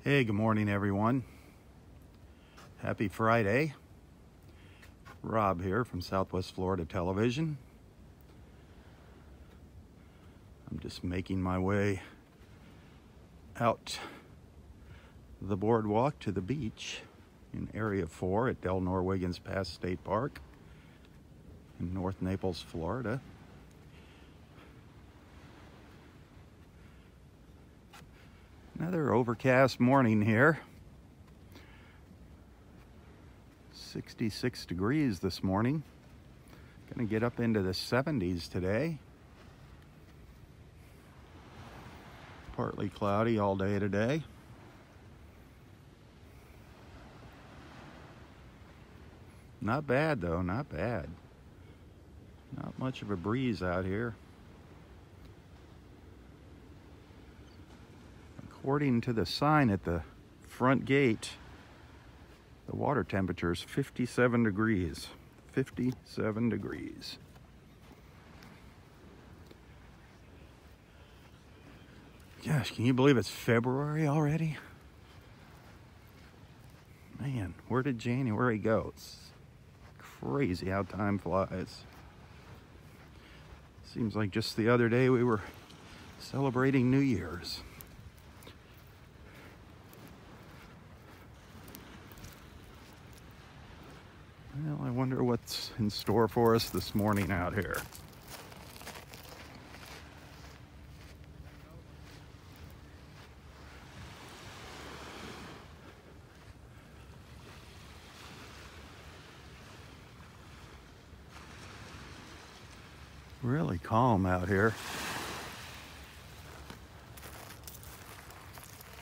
Hey, good morning, everyone. Happy Friday. Rob here from Southwest Florida Television. I'm just making my way out the boardwalk to the beach in Area 4 at Del Norwiggins Pass State Park in North Naples, Florida. Another overcast morning here. 66 degrees this morning. Gonna get up into the 70s today. Partly cloudy all day today. Not bad though, not bad. Not much of a breeze out here. According to the sign at the front gate, the water temperature is 57 degrees. 57 degrees. Gosh, can you believe it's February already? Man, where did January go? It's crazy how time flies. Seems like just the other day we were celebrating New Year's. Well, I wonder what's in store for us this morning out here. Really calm out here.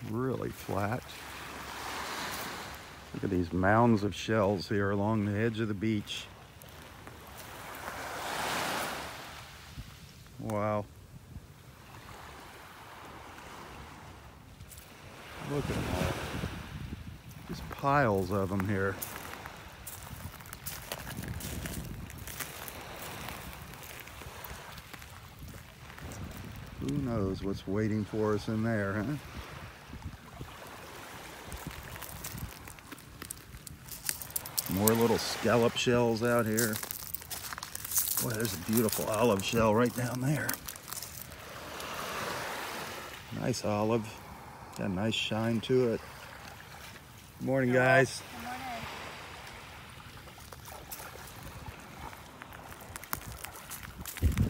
Really flat. Look at these mounds of shells here along the edge of the beach. Wow. Look at them all. Just piles of them here. Who knows what's waiting for us in there, huh? More little scallop shells out here. Boy, there's a beautiful olive shell right down there. Nice olive. Got a nice shine to it. Good morning, guys. Good morning.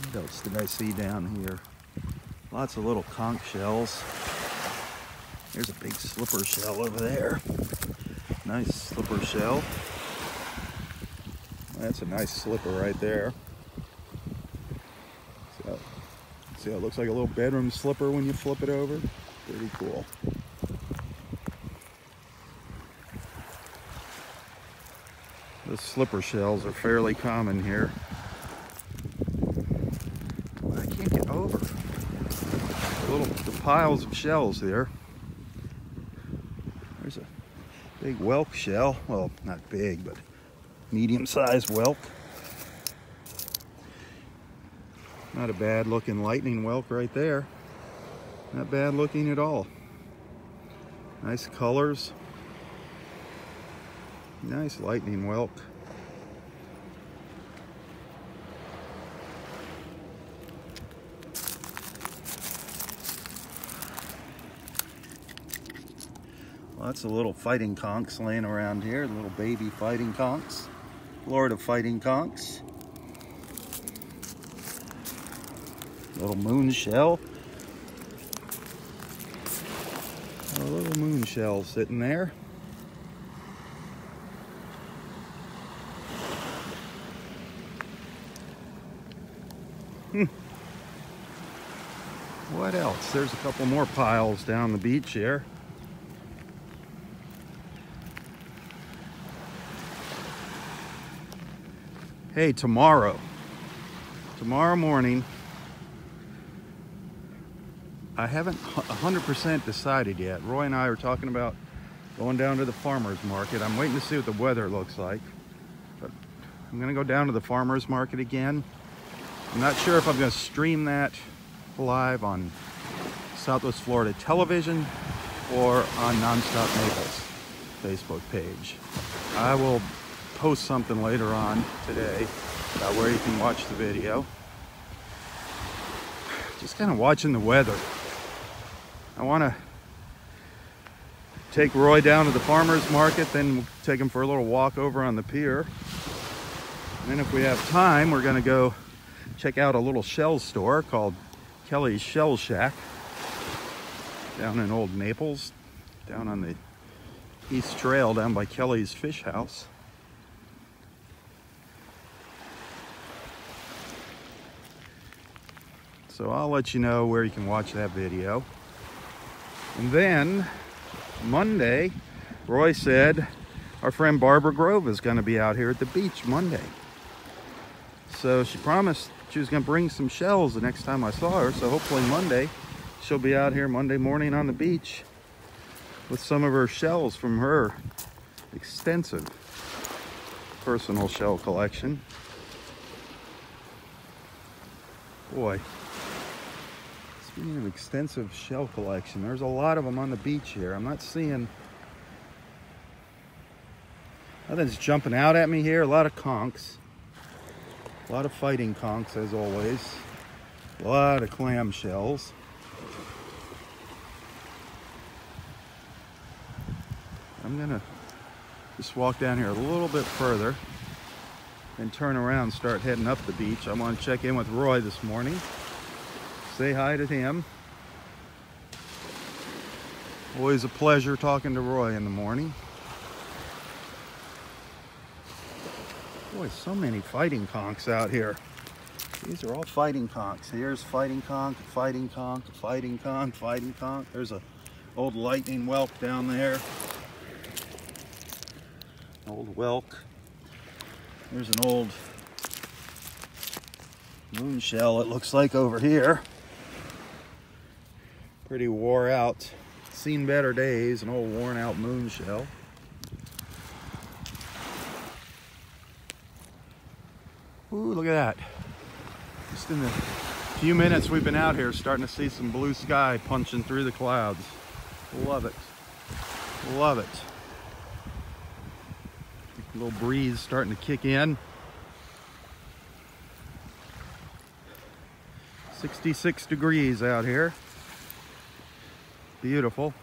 What else did I see down here? Lots of little conch shells. There's a big slipper shell over there. Nice slipper shell. That's a nice slipper right there. So, see how it looks like a little bedroom slipper when you flip it over? Pretty cool. The slipper shells are fairly common here. I can't get over the piles of shells there. There's a big whelk shell. Well, not big, but medium-sized whelk. Not a bad looking lightning whelk right there. Not bad looking at all. Nice colors. Nice lightning whelk. Lots of little fighting conchs laying around here, little baby fighting conchs, Florida fighting conchs. Little moon shell. A little moon shell sitting there. What else? There's a couple more piles down the beach here. Hey, tomorrow morning, I haven't 100% decided yet. Roy and I are talking about going down to the farmer's market. I'm waiting to see what the weather looks like. But I'm gonna go down to the farmer's market again. I'm not sure if I'm gonna stream that live on Southwest Florida Television or on Nonstop Naples Facebook page. I will post something later on today about where you can watch the video. Just kind of watching the weather. I want to take Roy down to the farmer's market, then we'll take him for a little walk over on the pier. And then if we have time, we're going to go check out a little shell store called Kelly's Shell Shack down in Old Naples, down on the East Trail, down by Kelly's Fish House. So I'll let you know where you can watch that video. And then Monday, Roy said our friend Barbara Grove is going to be out here at the beach Monday. So she promised she was going to bring some shells the next time I saw her. So hopefully Monday, she'll be out here Monday morning on the beach with some of her shells from her extensive personal shell collection. Boy, speaking of extensive shell collection, there's a lot of them on the beach here. I'm not seeing, nothing's jumping out at me here. A lot of conchs. A lot of fighting conchs, as always. A lot of clam shells. I'm gonna just walk down here a little bit further and turn around and start heading up the beach. I want to check in with Roy this morning. Say hi to him. Always a pleasure talking to Roy in the morning. Boy, so many fighting conchs out here. These are all fighting conchs. Here's fighting conch, fighting conch, fighting conch, fighting conch. There's a old lightning whelk down there. Old whelk. There's an old moon shell, it looks like, over here. Pretty wore out. Seen better days, an old worn out moon shell. Ooh, look at that. Just in the few minutes we've been out here, starting to see some blue sky punching through the clouds. Love it. Love it. A little breeze starting to kick in. 66 degrees out here. Beautiful.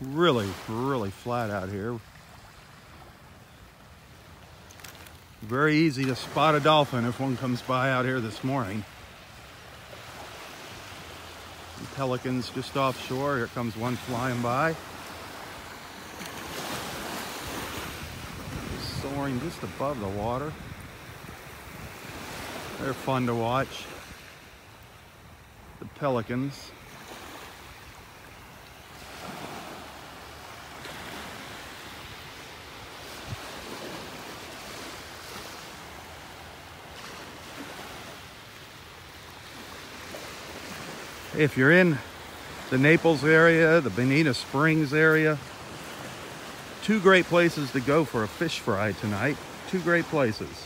Really, really flat out here. Very easy to spot a dolphin if one comes by out here this morning. Some pelicans just offshore. Here comes one flying by. Soaring just above the water. They're fun to watch. The pelicans. If you're in the Naples area, the Bonita Springs area, two great places to go for a fish fry tonight. Two great places.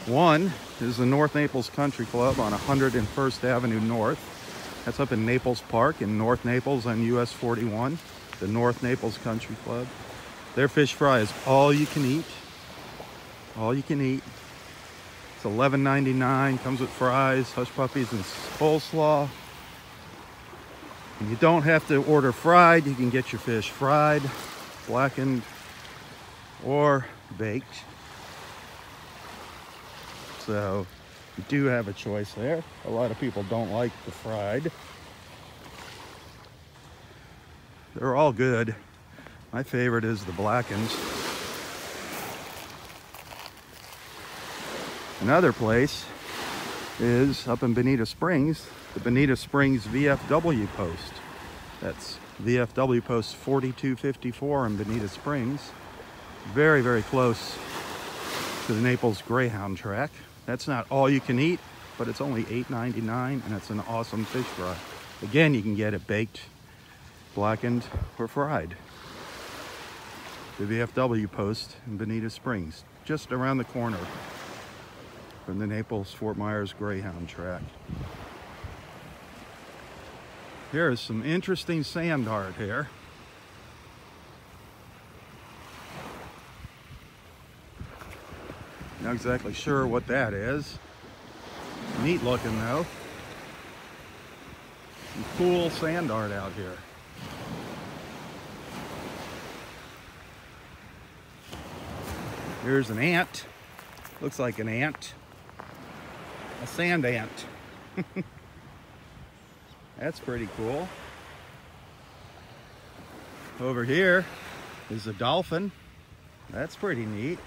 One is the North Naples Country Club on 101st Avenue North. That's up in Naples Park in North Naples on US 41. The North Naples Country Club. Their fish fry is all you can eat. All you can eat. It's $11.99. Comes with fries, hush puppies, and coleslaw. And you don't have to order fried. You can get your fish fried, blackened, or baked. So you do have a choice there. A lot of people don't like the fried. They're all good. My favorite is the blackened. Another place is up in Bonita Springs, the Bonita Springs VFW post. That's VFW post 4254 in Bonita Springs. Very, very close to the Naples Greyhound track. That's not all you can eat, but it's only $8.99 and it's an awesome fish fry. Again, you can get it baked, blackened, or fried. The VFW post in Bonita Springs, just around the corner from the Naples-Fort Myers Greyhound track. Here is some interesting sand art here. Not exactly sure what that is. Neat looking though. Some cool sand art out here. Here's an ant. Looks like an ant. A sand ant. That's pretty cool. Over here is a dolphin. That's pretty neat.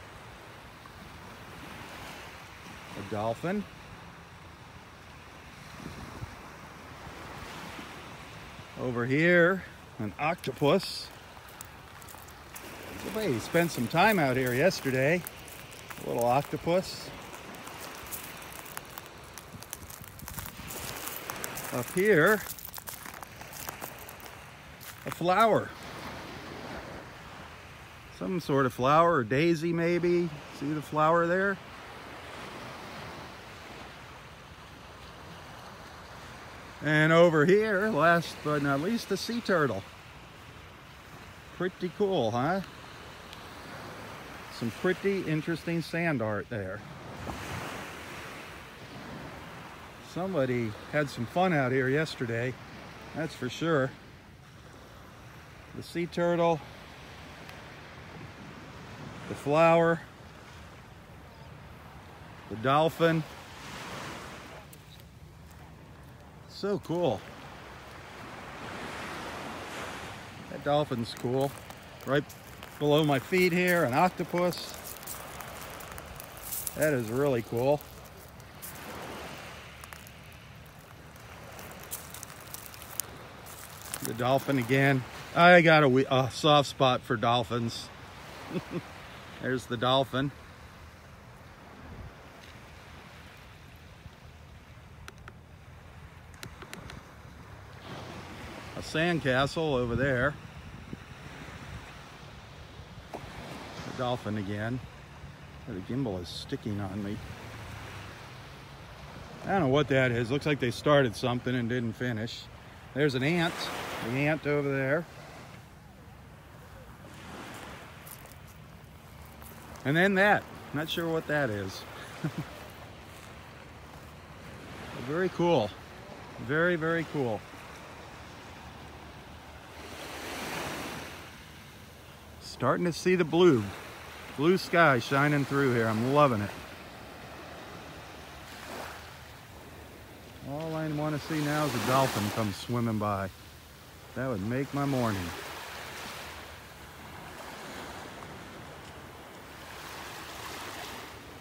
A dolphin. Over here, an octopus. Somebody spent some time out here yesterday. A little octopus. Up here, a flower. Some sort of flower, or daisy maybe. See the flower there? And over here, last but not least, a sea turtle. Pretty cool, huh? Some pretty interesting sand art there. Somebody had some fun out here yesterday, that's for sure. The sea turtle, the flower, the dolphin. So cool. That dolphin's cool. Right below my feet here, an octopus. That is really cool. The dolphin again. I got a soft spot for dolphins. There's the dolphin. A sandcastle over there. The dolphin again. The gimbal is sticking on me. I don't know what that is. Looks like they started something and didn't finish. There's an ant. The ant over there. And then that. Not sure what that is. Very cool. Very, very cool. Starting to see the blue sky shining through here. I'm loving it. All I want to see now is a dolphin come swimming by. That would make my morning.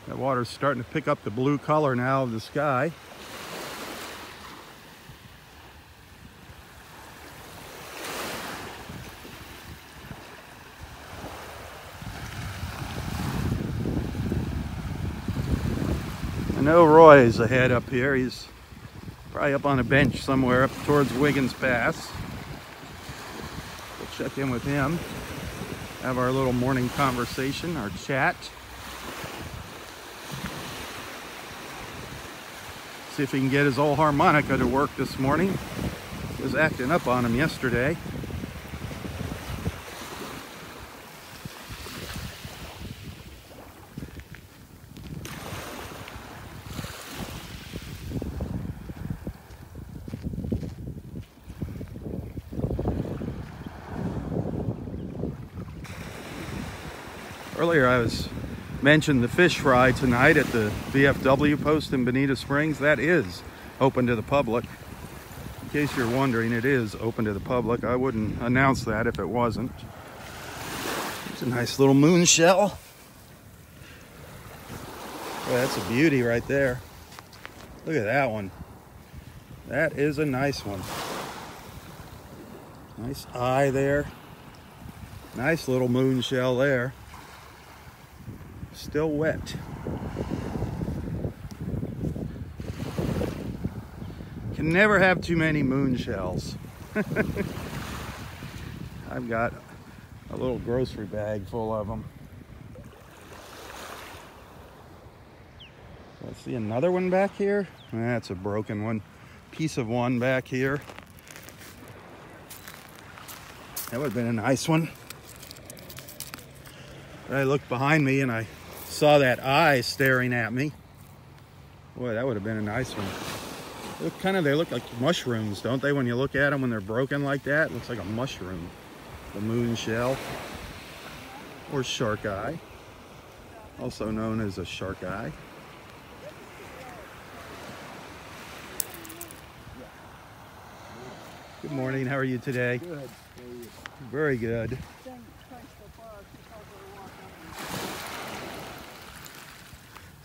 That water's starting to pick up the blue color now of the sky. I know Roy is ahead up here. He's probably up on a bench somewhere up towards Wiggins Pass. We'll check in with him, have our little morning conversation, our chat. See if he can get his old harmonica to work this morning. It was acting up on him yesterday. Earlier I mentioned the fish fry tonight at the VFW post in Bonita Springs. That is open to the public. In case you're wondering, it is open to the public. I wouldn't announce that if it wasn't. It's a nice little moon shell. Oh, that's a beauty right there. Look at that one. That is a nice one. Nice eye there. Nice little moon shell there. Still wet. Can never have too many moon shells. I've got a little grocery bag full of them. I see another one back here. That's a broken one. Piece of one back here. That would have been a nice one. But I looked behind me and I saw that eye staring at me. Boy, that would have been a nice one. They look like mushrooms, don't they? When you look at them when they're broken like that, it looks like a mushroom. The moon shell, or shark eye, also known as a shark eye. Good morning, how are you today? Good. How are you? Very good.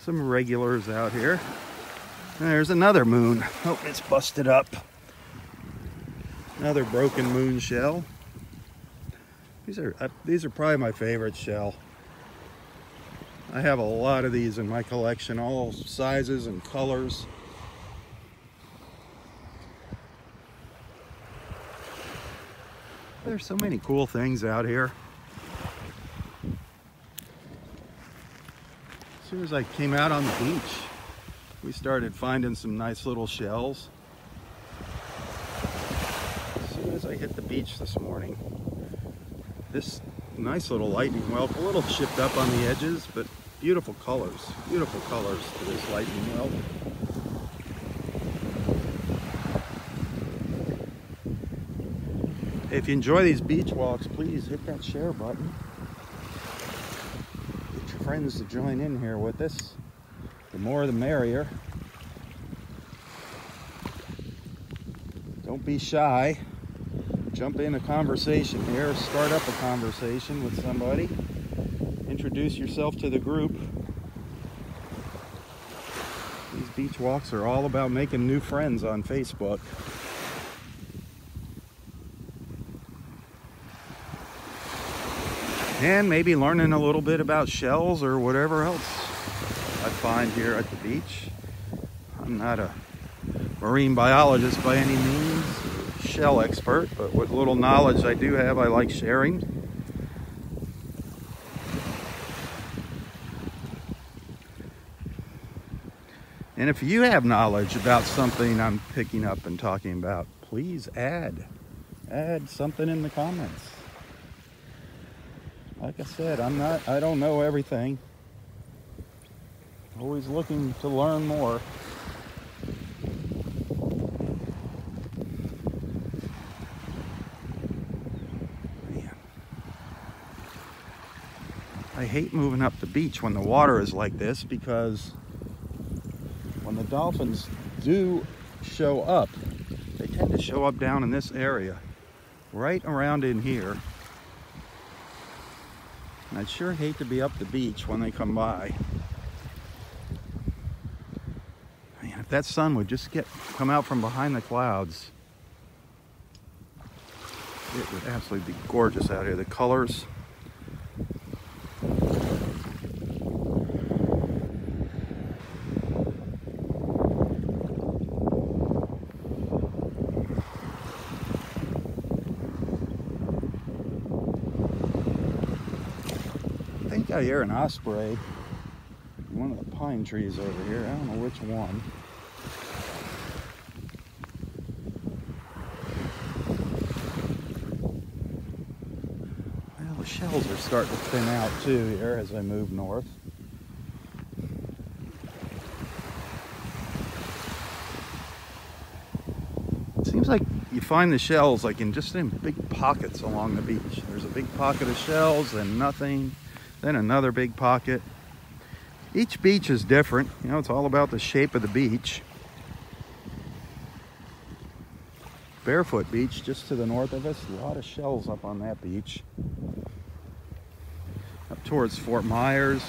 Some regulars out here. There's another moon. Oh, it's busted up. Another broken moon shell. These are probably my favorite shell. I have a lot of these in my collection, all sizes and colors. There's so many cool things out here. As soon as I came out on the beach, we started finding some nice little shells. As soon as I hit the beach this morning, this nice little lightning whelk, a little chipped up on the edges, but beautiful colors to this lightning whelk. If you enjoy these beach walks, please hit that share button. Get your friends to join in here with us. The more the merrier. Don't be shy. Jump in a conversation here. Start up a conversation with somebody. Introduce yourself to the group. These beach walks are all about making new friends on Facebook. And maybe learning a little bit about shells or whatever else I find here at the beach. I'm not a marine biologist by any means, shell expert, but what little knowledge I do have, I like sharing. And if you have knowledge about something I'm picking up and talking about, please add something in the comments. Like I said, I don't know everything. Always looking to learn more. Man. I hate moving up the beach when the water is like this, because when the dolphins do show up, they tend to show up down in this area, right around in here. And I'd sure hate to be up the beach when they come by. Man, if that sun would just come out from behind the clouds, it would absolutely be gorgeous out here. The colors. I think I hear an osprey in one of the pine trees over here. I don't know which one. Well, the shells are starting to thin out too here as I move north. It seems like you find the shells like in big pockets along the beach. There's a big pocket of shells, then nothing. Then another big pocket. Each beach is different. You know, it's all about the shape of the beach. Barefoot Beach, just to the north of us, a lot of shells up on that beach. Up towards Fort Myers.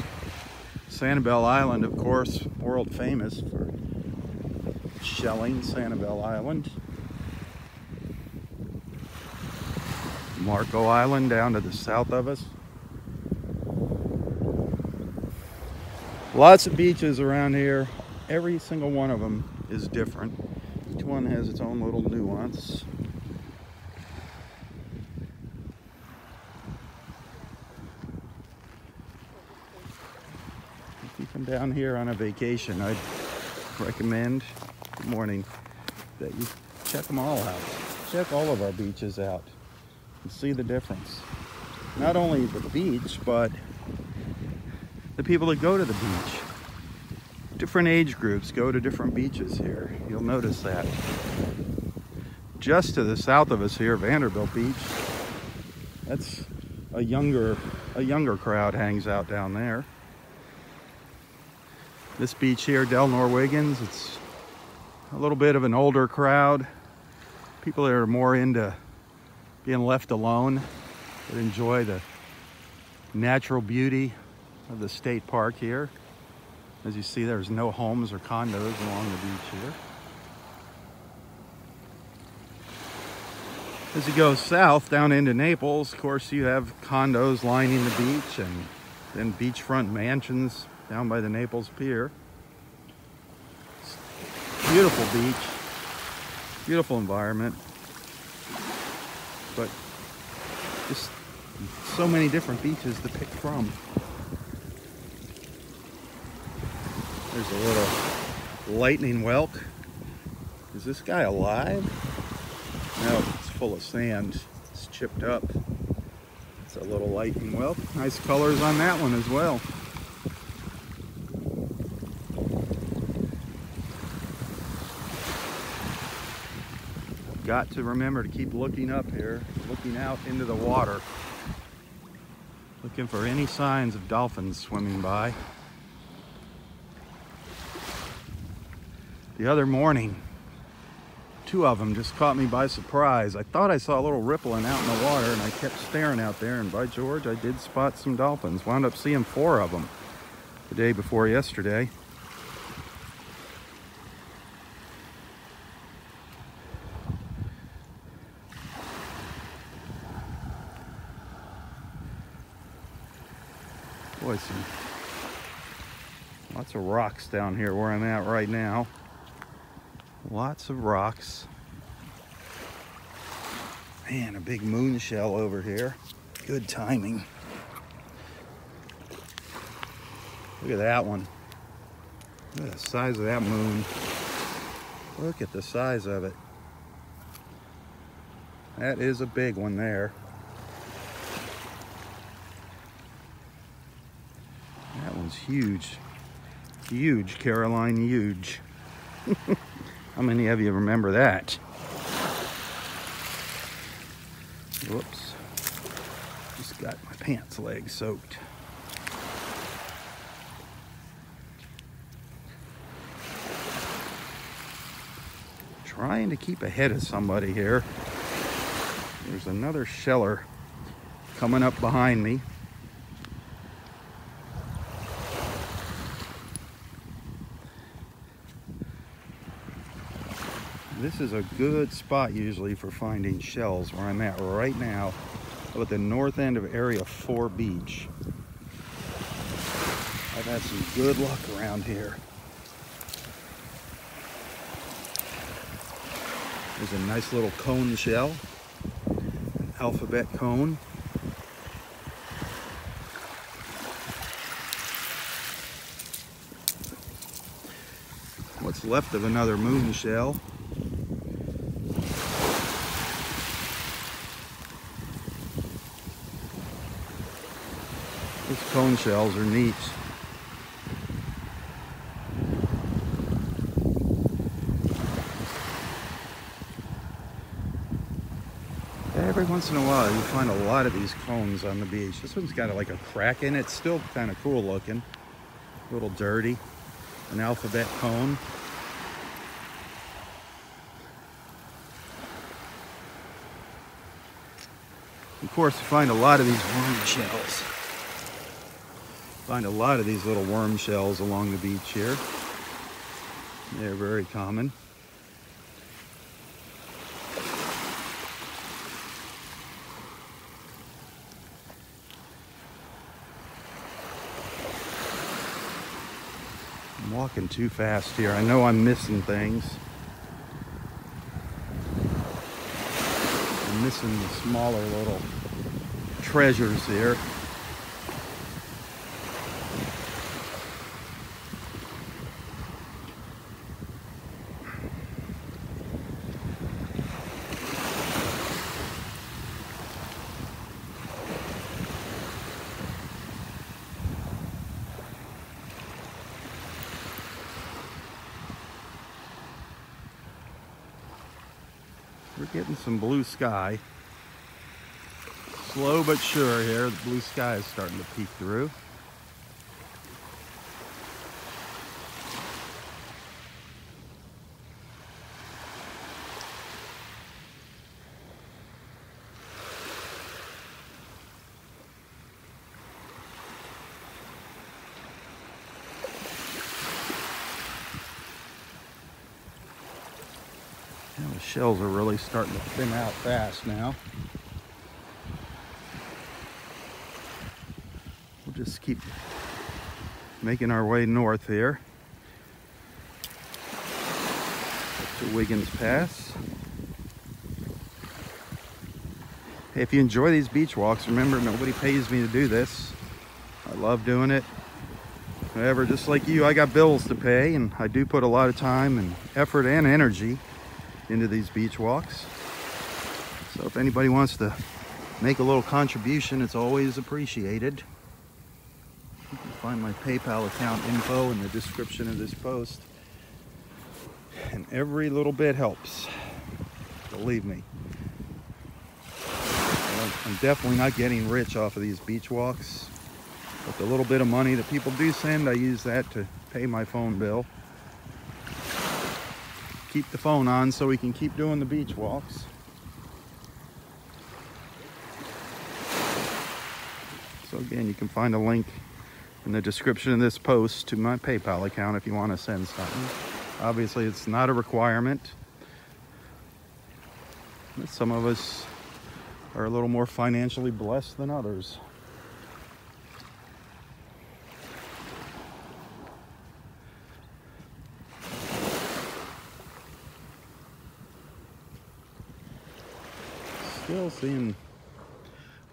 Sanibel Island, of course, world famous for shelling, Sanibel Island. Marco Island down to the south of us. Lots of beaches around here. Every single one of them is different. Each one has its own little nuance. If you come down here on a vacation, I'd recommend, good morning, that you check them all out. Check all of our beaches out. and see the difference. Not only the beach, but the people that go to the beach. Different age groups go to different beaches here. You'll notice that. Just to the south of us here, Vanderbilt Beach, that's a younger crowd hangs out down there. This beach here, Del Norwegians, it's a little bit of an older crowd. People that are more into being left alone, that enjoy the natural beauty of the state park here. As you see, there's no homes or condos along the beach here. As you go south down into Naples, of course, you have condos lining the beach and then beachfront mansions down by the Naples Pier. Beautiful beach, beautiful environment, but just so many different beaches to pick from. There's a little lightning whelk. Is this guy alive? No, it's full of sand. It's chipped up. It's a little lightning whelk. Nice colors on that one as well. Got to remember to keep looking up here, looking out into the water, looking for any signs of dolphins swimming by. The other morning, 2 of them just caught me by surprise. I thought I saw a little rippling out in the water, and I kept staring out there, and by George, I did spot some dolphins. Wound up seeing 4 of them the day before yesterday. Boy, lots of rocks down here where I'm at right now. Lots of rocks. Man, a big moon shell over here. Good timing. Look at that one. Look at the size of that moon. Look at the size of it. That is a big one there. That one's huge. Huge, Caroline, huge. How many of you remember that? Whoops. Just got my pants leg soaked. Trying to keep ahead of somebody here. There's another sheller coming up behind me. This is a good spot usually for finding shells where I'm at right now, up at the north end of Area 4 Beach. I've had some good luck around here. There's a nice little cone shell, an alphabet cone. What's left of another moon shell. These cone shells are neat. Every once in a while you find a lot of these cones on the beach. This one's got like a crack in it. It's still kind of cool looking. A little dirty. An alphabet cone. Of course, you find a lot of these worm shells. Find a lot of these little worm shells along the beach here. They're very common. I'm walking too fast here. I know I'm missing things. I'm missing the smaller little treasures here. We're getting some blue sky. Slow but sure here. The blue sky is starting to peek through. The shells are really starting to thin out fast now. We'll just keep making our way north here to Wiggins Pass. Hey, if you enjoy these beach walks, remember nobody pays me to do this. I love doing it. However, just like you, I got bills to pay, and I do put a lot of time and effort and energy into these beach walks. So if anybody wants to make a little contribution, it's always appreciated. You can find my PayPal account info in the description of this post. And every little bit helps, believe me. I'm definitely not getting rich off of these beach walks, but the little bit of money that people do send, I use that to pay my phone bill. Keep the phone on so we can keep doing the beach walks. So again, you can find a link in the description of this post to my PayPal account if you want to send something. Obviously, it's not a requirement. Some of us are a little more financially blessed than others. Still seeing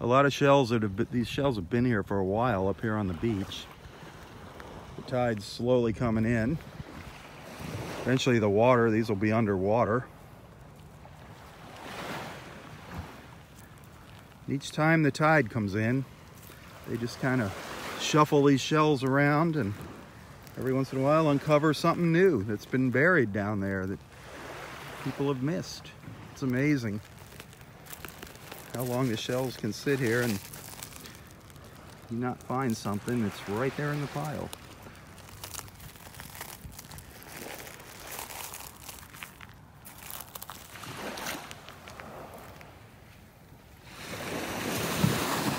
a lot of shells that have been, these shells have been here for a while up here on the beach. The tide's slowly coming in. Eventually the water, these will be underwater. Each time the tide comes in, they just kind of shuffle these shells around and every once in a while uncover something new that's been buried down there that people have missed. It's amazing how long the shells can sit here and you not find something that's right there in the pile.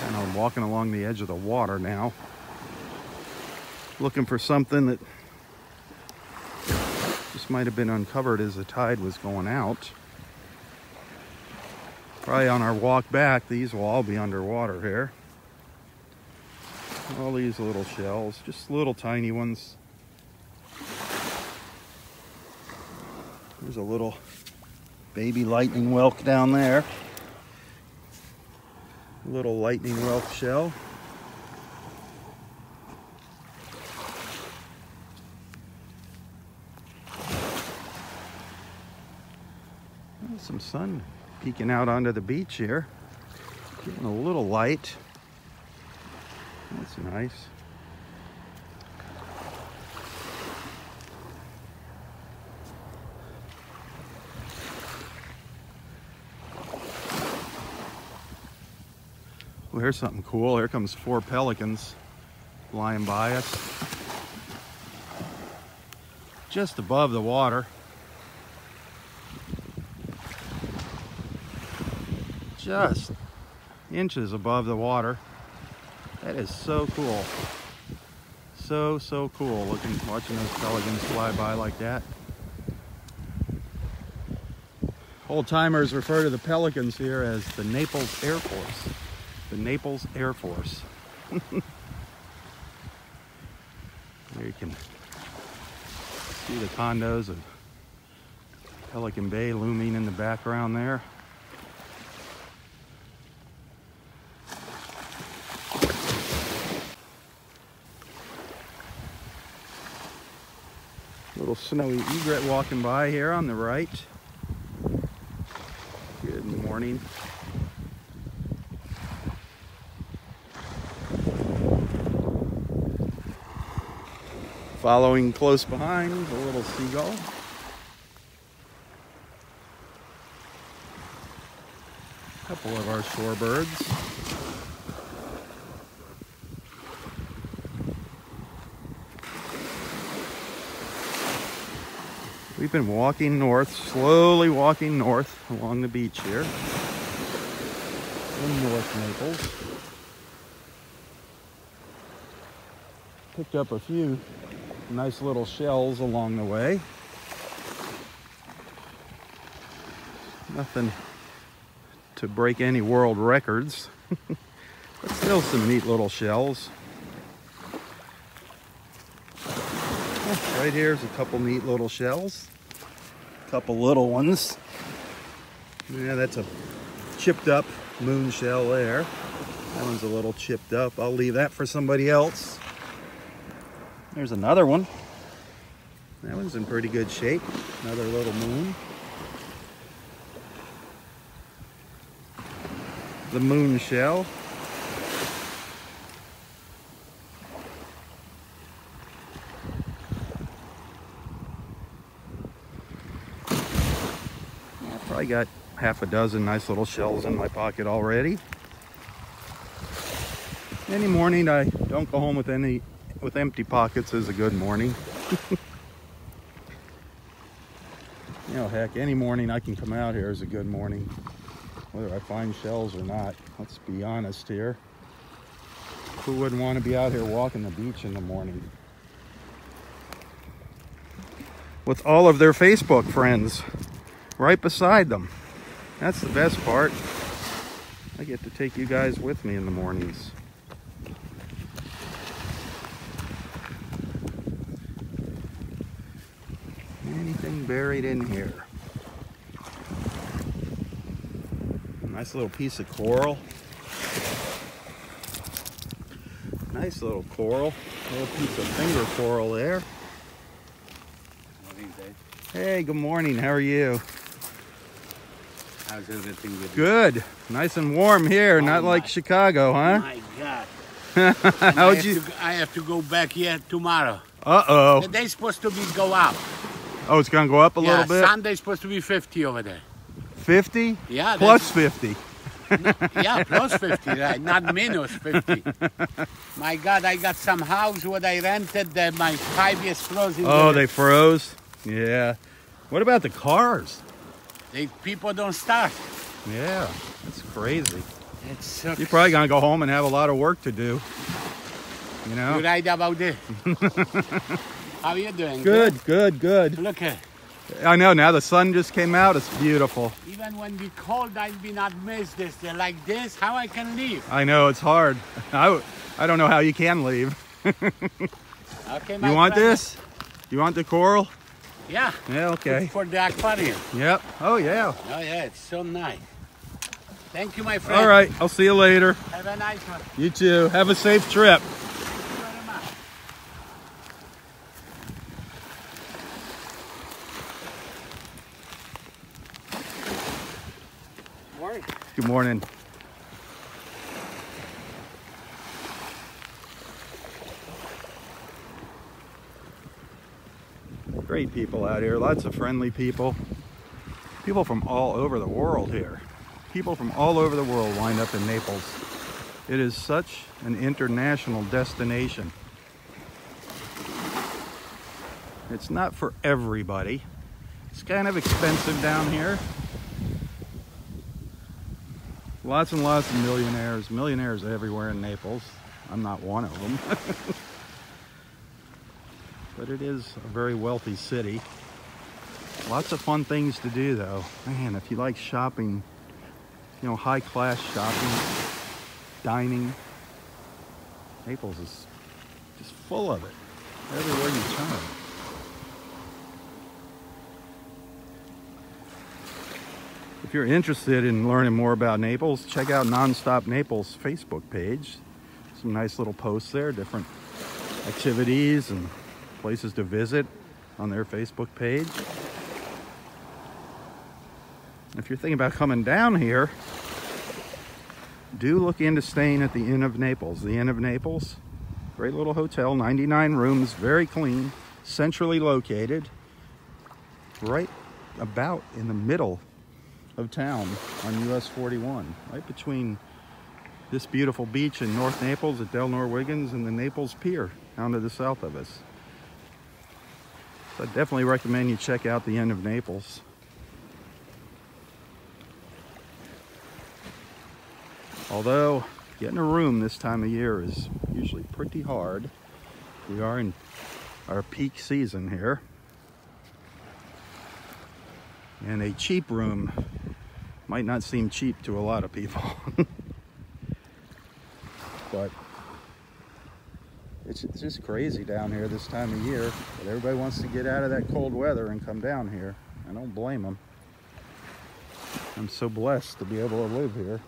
Kind of walking along the edge of the water now, looking for something that just might have been uncovered as the tide was going out. Probably on our walk back, these will all be underwater here. All these little shells, just little tiny ones. There's a little baby lightning whelk down there. Little lightning whelk shell. Some sun peeking out onto the beach here. Getting a little light. That's nice. Well, here's something cool. Here comes 4 pelicans flying by us. Just above the water. Just inches above the water. That is so cool. So cool watching those pelicans fly by like that. Old timers refer to the pelicans here as the Naples Air Force. The Naples Air Force. There you can see the condos of Pelican Bay looming in the background there. Little snowy egret walking by here on the right. Good morning. Following close behind, the little seagull. couple of our shorebirds. We've been walking north, slowly walking north along the beach here in North Naples. Picked up a few nice little shells along the way. Nothing to break any world records, but still some neat little shells. Right here's a couple neat little shells. A couple little ones. Yeah, that's a chipped up moon shell there. That one's a little chipped up. I'll leave that for somebody else. There's another one. That one's in pretty good shape. Another little moon. The moon shell. I got half a dozen nice little shells in my pocket already. Any morning I don't go home with empty pockets is a good morning. You know, heck, any morning I can come out here is a good morning, whether I find shells or not. Let's be honest here. Who wouldn't want to be out here walking the beach in the morning with all of their Facebook friends right beside them? That's the best part. I get to take you guys with me in the mornings. Anything buried in here? Nice little piece of coral. Nice little coral. Little piece of finger coral there. Morning, Dave. Hey, good morning. How are you? How's everything with you? Good. Nice and warm here, not like Chicago, huh? My God. I I have to go back here tomorrow. Uh-oh. The day's supposed to go up. Oh, it's going to go up a little bit? Sunday's supposed to be 50 over there. 50? Yeah. Plus 50. Yeah, plus 50, right? Not minus 50. My God, I got some house where I rented that my 5 years frozen. Oh, they froze? Yeah. What about the cars? People don't start. Yeah, that's crazy. It sucks. You're probably going to go home and have a lot of work to do. You know? You're right about this. How are you doing? Good, good, good. Look at. I know, now the sun just came out. It's beautiful. Even when we cold, I do not miss this. They're like this. How I can leave? I know, it's hard. I don't know how you can leave. Okay, you want this? You want the coral? Yeah. Yeah, okay. It's for the aquarium. Yep. Oh, yeah. Oh, yeah, it's so nice. Thank you, my friend. All right, I'll see you later. Have a nice one. You too. Have a safe trip. Thank you very much. Morning. Good morning. Great people out here, lots of friendly people. People from all over the world here. People from all over the world wind up in Naples. It is such an international destination. It's not for everybody. It's kind of expensive down here. Lots and lots of millionaires. Millionaires everywhere in Naples. I'm not one of them. But it is a very wealthy city. Lots of fun things to do though. Man, if you like shopping, you know, high-class shopping, dining, Naples is just full of it. Everywhere you turn. If you're interested in learning more about Naples, check out Nonstop Naples Facebook page. Some nice little posts there, different activities and places to visit on their Facebook page. If you're thinking about coming down here, do look into staying at the Inn of Naples. The Inn of Naples, great little hotel, 99 rooms, very clean, centrally located, right about in the middle of town on US 41, right between this beautiful beach in North Naples at Del Nor-Wiggins and the Naples Pier down to the south of us. So I definitely recommend you check out the end of Naples. Although getting a room this time of year is usually pretty hard. We are in our peak season here. And a cheap room might not seem cheap to a lot of people. But it's just crazy down here this time of year. But everybody wants to get out of that cold weather and come down here. I don't blame them. I'm so blessed to be able to live here.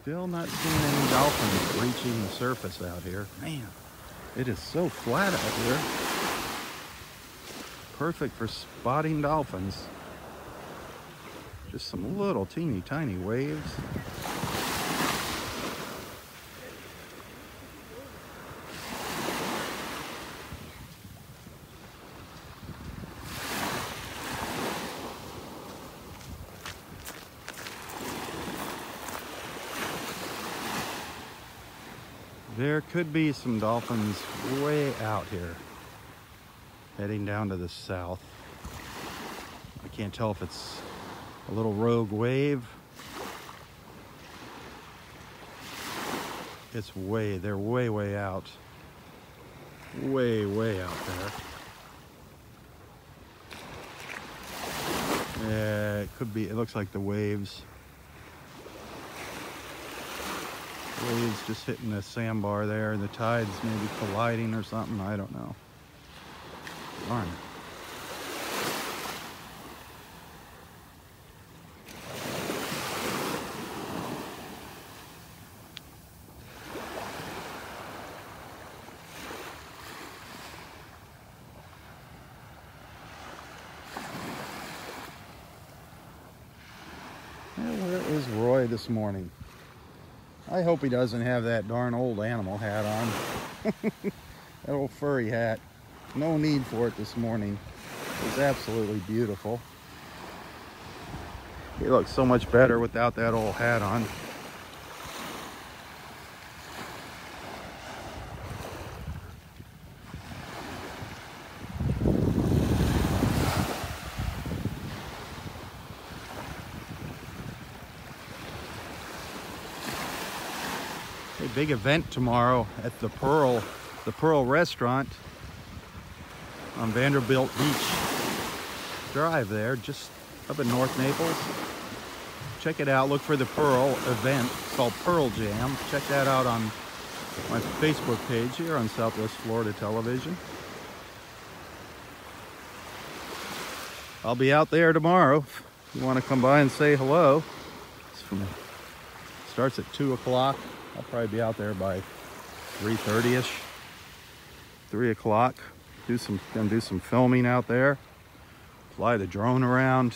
Still not seeing any dolphins reaching the surface out here. Man, it is so flat out here. Perfect for spotting dolphins. Just some little teeny tiny waves. There could be some dolphins way out here, heading down to the south. I can't tell if it's a little rogue wave. They're way out. Way out there. Yeah, it could be, it looks like the waves. Waves just hitting the sandbar there, and the tides maybe colliding or something. I don't know. Darn it. Where is Roy this morning? I hope he doesn't have that darn old animal hat on. That old furry hat. No need for it this morning. It's absolutely beautiful. He looks so much better without that old hat on. A big event tomorrow at the Pearl restaurant on Vanderbilt Beach Drive there, just up in North Naples. Check it out. Look for the Pearl event. It's called Pearl Jam. Check that out on my Facebook page here on Southwest Florida Television. I'll be out there tomorrow if you want to come by and say hello. Starts at 2 o'clock. I'll probably be out there by 3:30ish, 3 o'clock. Gonna do some filming out there. Fly the drone around.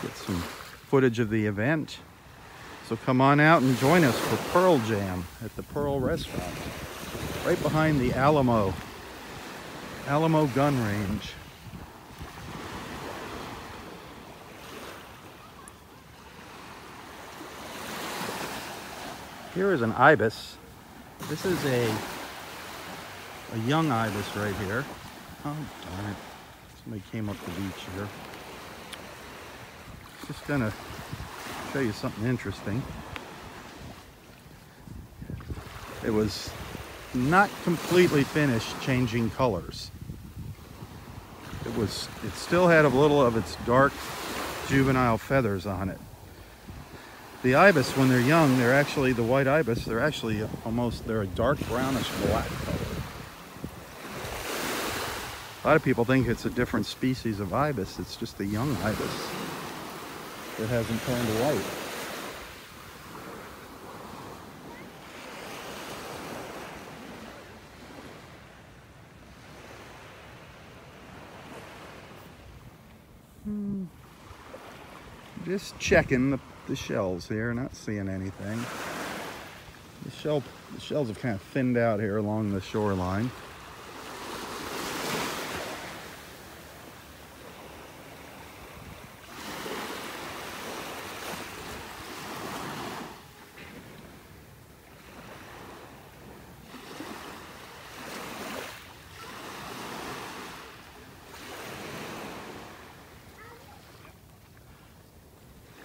Get some footage of the event. So come on out and join us for Pearl Jam at the Pearl restaurant, right behind the Alamo gun range. Here is an ibis. This is a young ibis right here. Oh, darn it. Somebody came up the beach here. Just gonna show you something interesting. It was not completely finished changing colors. It still had a little of its dark juvenile feathers on it. The ibis, when they're young, they're actually, the white ibis, they're actually they're a dark brownish black color. A lot of people think it's a different species of ibis. It's just a young ibis that hasn't turned white. Just checking the shells here, not seeing anything. The shells have kind of thinned out here along the shoreline.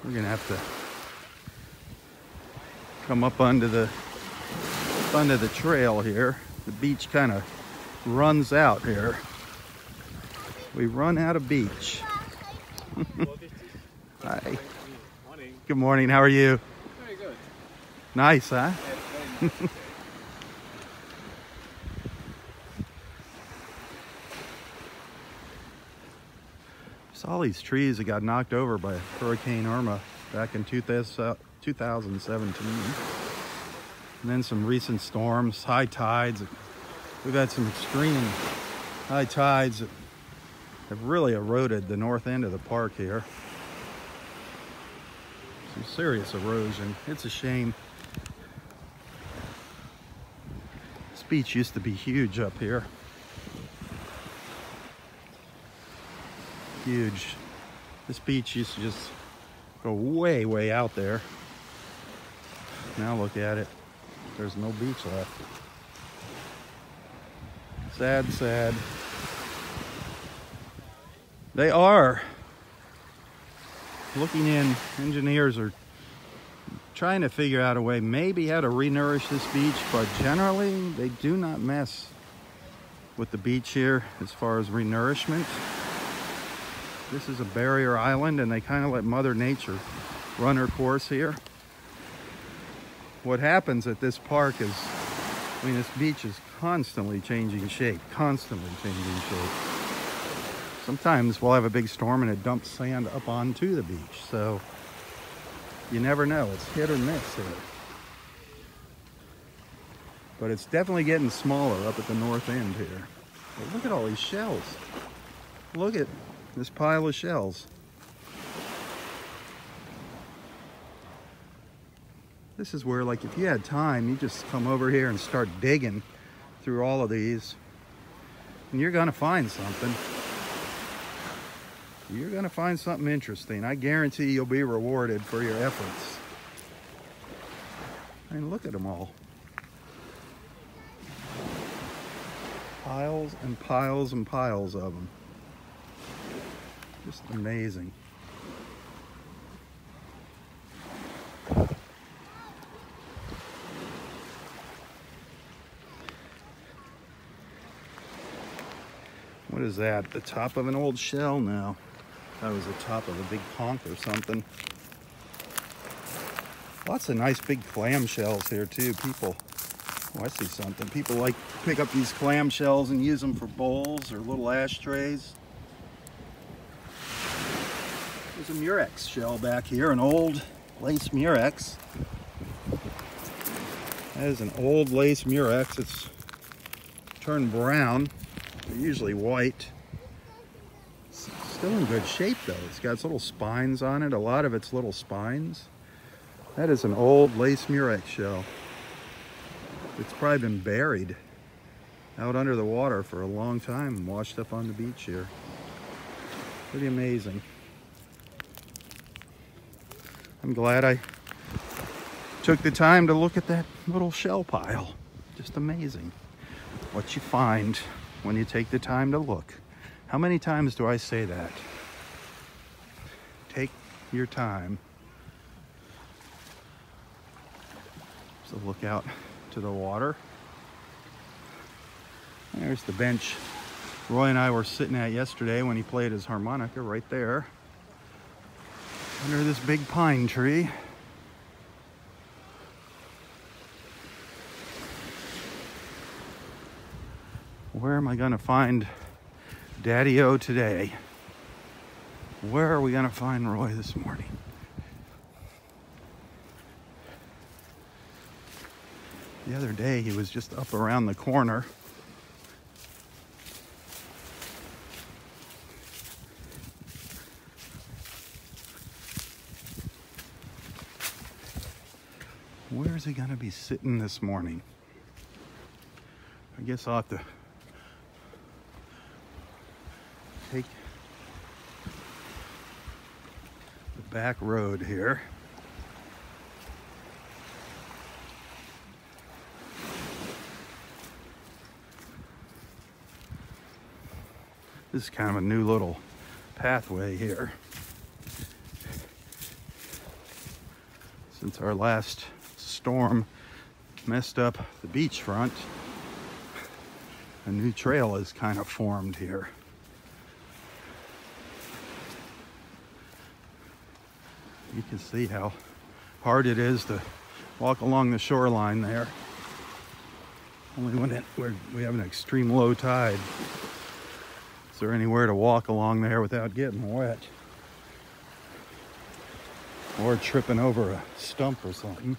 We're gonna have to come up onto the trail here. The beach kind of runs out here. We run out of beach. Hi. Morning. Good morning. How are you? Very good. Nice, huh? Yes, very nice. All these trees that got knocked over by Hurricane Irma back in 2017. And then some recent storms, high tides. We've had some extreme high tides that have really eroded the north end of the park here. Some serious erosion. It's a shame. This beach used to be huge up here. Huge. This beach used to just go way, way out there. Now look at it. There's no beach left. Sad, sad. They are looking in. Engineers are trying to figure out a way, maybe how to re-nourish this beach, but generally they do not mess with the beach here as far as re-nourishment. This is a barrier island and they kind of let Mother Nature run her course here. What happens at this park is, I mean, this beach is constantly changing shape, Sometimes we'll have a big storm and it dumps sand up onto the beach. So you never know, it's hit or miss here. But it's definitely getting smaller up at the north end here. But look at all these shells. Look at this pile of shells. This is where, like, if you had time, you just come over here and start digging through all of these, and you're gonna find something. You're gonna find something interesting. I guarantee you'll be rewarded for your efforts. I mean, look at them all. Piles and piles and piles of them. Just amazing. What is that? The top of an old shell now. That was the top of a big conch or something. Lots of nice big clam shells here too. People, oh, I see something. People like to pick up these clam shells and use them for bowls or little ashtrays. There's a murex shell back here, an old lace murex. That is an old lace murex. It's turned brown. They're usually white. It's still in good shape though. It's got its little spines on it, a lot of its little spines. That is an old lace murex shell. It's probably been buried out under the water for a long time and washed up on the beach here. Pretty amazing. I'm glad I took the time to look at that little shell pile. Just amazing what you find when you take the time to look. How many times do I say that? Take your time. So look out to the water. There's the bench Roy and I were sitting at yesterday when he played his harmonica, right there. Under this big pine tree. Where am I gonna find Daddy-O today? Where are we gonna find Roy this morning? The other day he was just up around the corner. Where is he gonna be sitting this morning? I guess I'll have to take the back road here. This is kind of a new little pathway here. Since our last storm messed up the beachfront, a new trail is kind of formed here. You can see how hard it is to walk along the shoreline there. Only when we have an extreme low tide is there anywhere to walk along there without getting wet or tripping over a stump or something.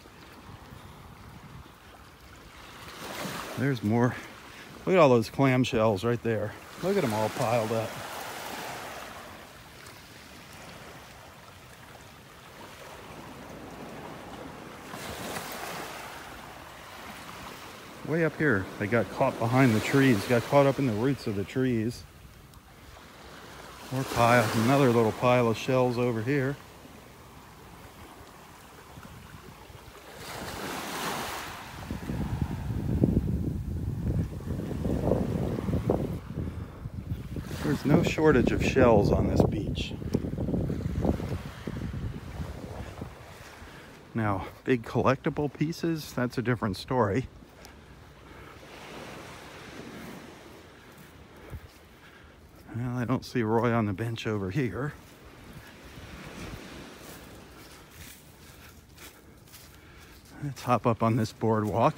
There's more. Look at all those clamshells right there. Look at them all piled up. Way up here, they got caught behind the trees, got caught up in the roots of the trees. More pile, another little pile of shells over here. There's no shortage of shells on this beach. Now, big collectible pieces, that's a different story. Well, I don't see Roy on the bench over here. Let's hop up on this boardwalk.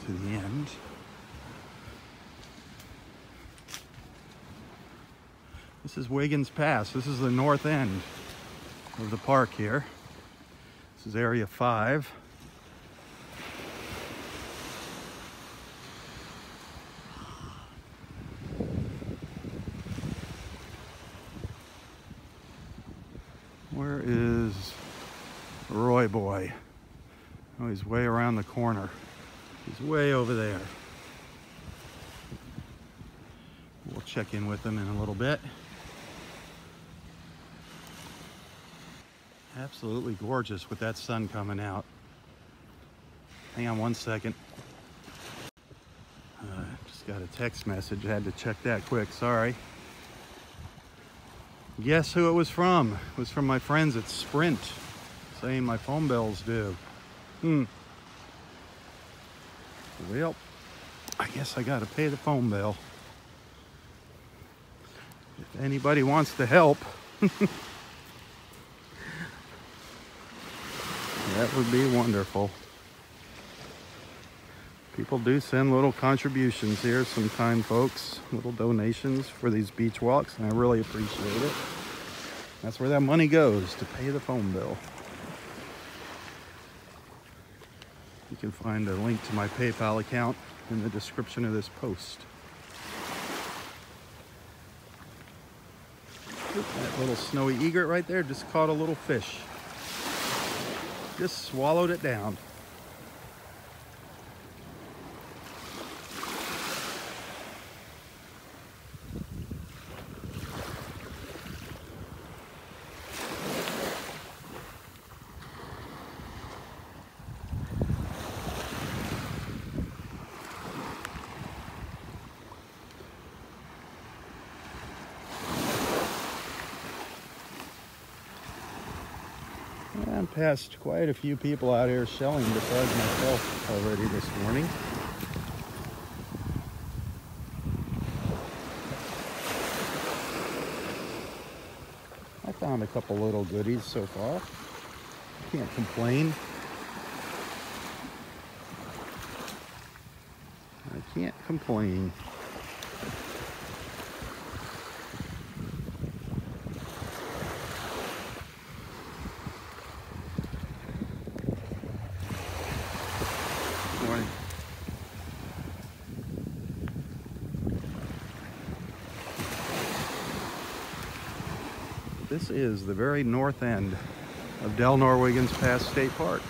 To the end. This is Wiggins Pass. This is the north end of the park here. This is Area 5. Where is Roy boy? Oh, he's way around the corner. He's way over there. We'll check in with him in a little bit. Absolutely gorgeous with that sun coming out. Hang on one second. Just got a text message. I had to check that quick. Sorry. Guess who it was from? It was from my friends at Sprint, saying my phone bill's due. Well, I guess I gotta pay the phone bill. If anybody wants to help, that would be wonderful. People do send little contributions here, some kind folks, little donations for these beach walks, and I really appreciate it. That's where that money goes, to pay the phone bill. You can find a link to my PayPal account in the description of this post. That little snowy egret right there just caught a little fish. Just swallowed it down. I'm past quite a few people out here shelling besides myself already this morning. I found a couple little goodies so far. Can't complain. I can't complain. This is the very north end of Del Norwegans Pass State Park.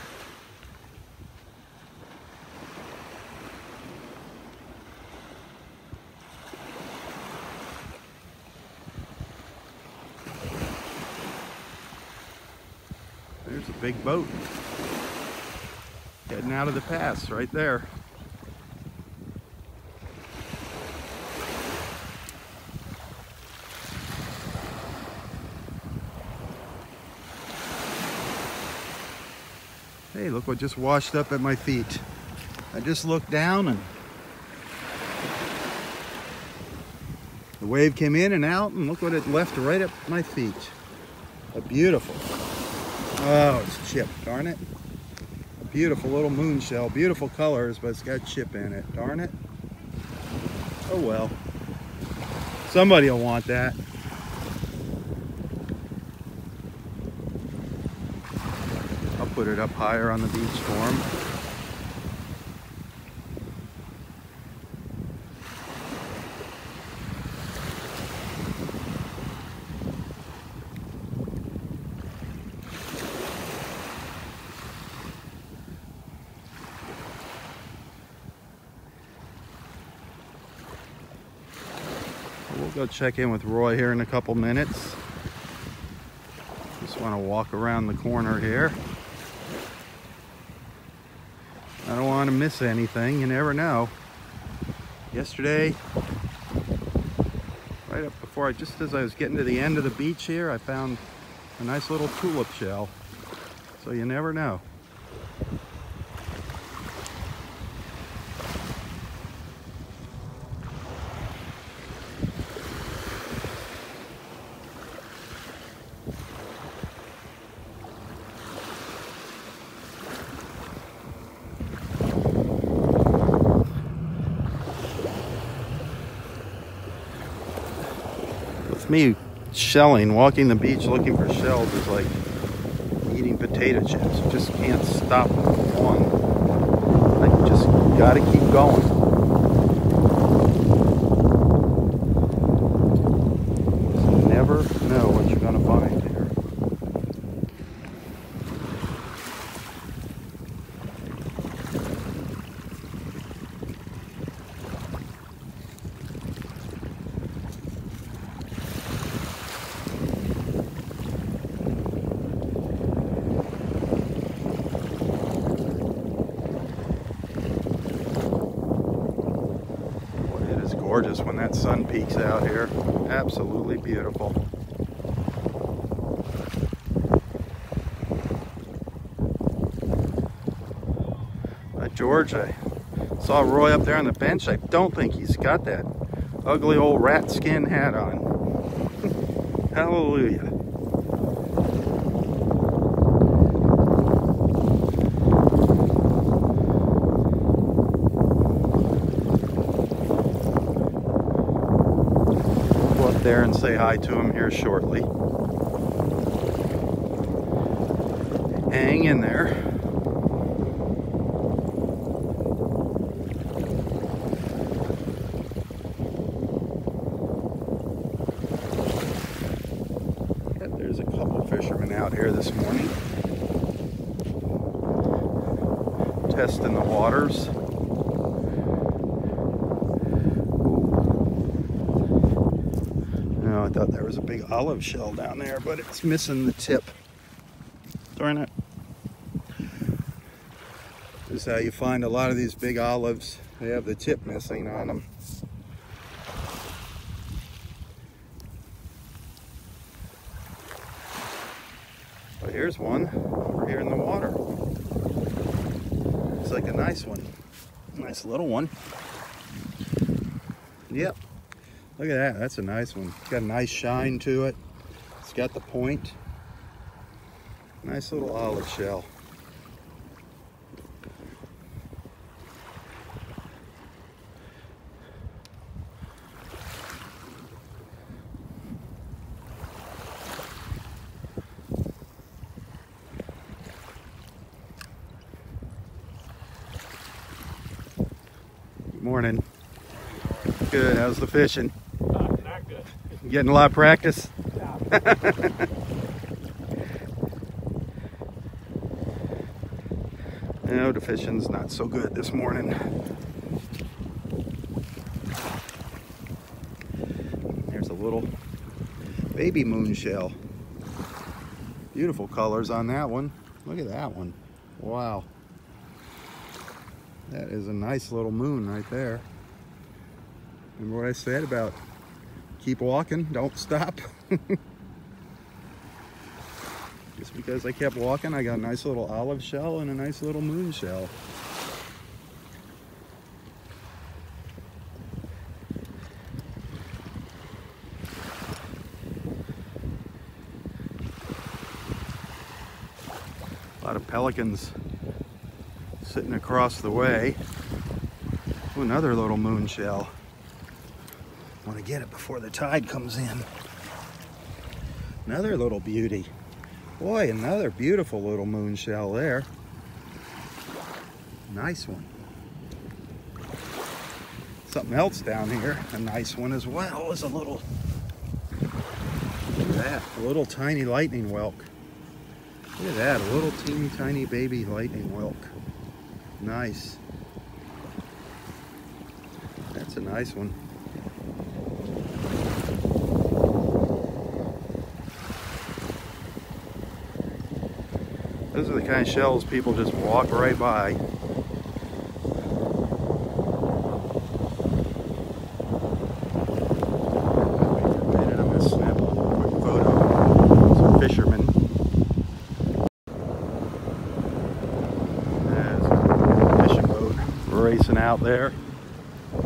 There's a big boat heading out of the pass right there. Hey, look what just washed up at my feet. I just looked down and the wave came in and out, and look what it left right at my feet. A beautiful, oh, it's chipped, darn it. A beautiful little moon shell, beautiful colors, but it's got chip in it, darn it. Oh well, somebody will want that. I'll put it up higher on the beach for him. We'll go check in with Roy here in a couple minutes. Just want to walk around the corner here. I don't want to miss anything, you never know. Yesterday, right up before just as I was getting to the end of the beach here, I found a nice little tulip shell. So you never know. Me shelling, walking the beach looking for shells is like eating potato chips. You just can't stop one. Like you just gotta keep going. Just never know what you're gonna find here. Gorgeous when that sun peeks out here. Absolutely beautiful. George, I saw Roy up there on the bench. I don't think he's got that ugly old rat skin hat on. Hallelujah. There and say hi to him here shortly. Hang in there. Yeah, there's a couple fishermen out here this morning testing the waters. I thought there was a big olive shell down there, but it's missing the tip. Darn it. This is how you find a lot of these big olives. They have the tip missing on them. But here's one over here in the water. It's like a nice one. Nice little one. Yep. Look at that, that's a nice one. It's got a nice shine to it. It's got the point. Nice little olive shell. Good morning. Good, how's the fishing? Not good. Getting a lot of practice? Yeah, No, the fishing's not so good this morning. There's a little baby moon shell. Beautiful colors on that one. Look at that one. Wow. That is a nice little moon right there. Remember what I said about keep walking, don't stop? Just because I kept walking, I got a nice little olive shell and a nice little moon shell. A lot of pelicans sitting across the way. Ooh, another little moon shell. Want to get it before the tide comes in. Another little beauty. Boy, another beautiful little moon shell there. Nice one. Something else down here, a nice one as well, is a little, look at that, a little tiny lightning whelk. Look at that, a little teeny tiny baby lightning whelk. Nice. That's a nice one. Those are the kind of shells people just walk right by. I'm going to snap a quick photo of some fishermen. There's a fishing boat racing out there. Of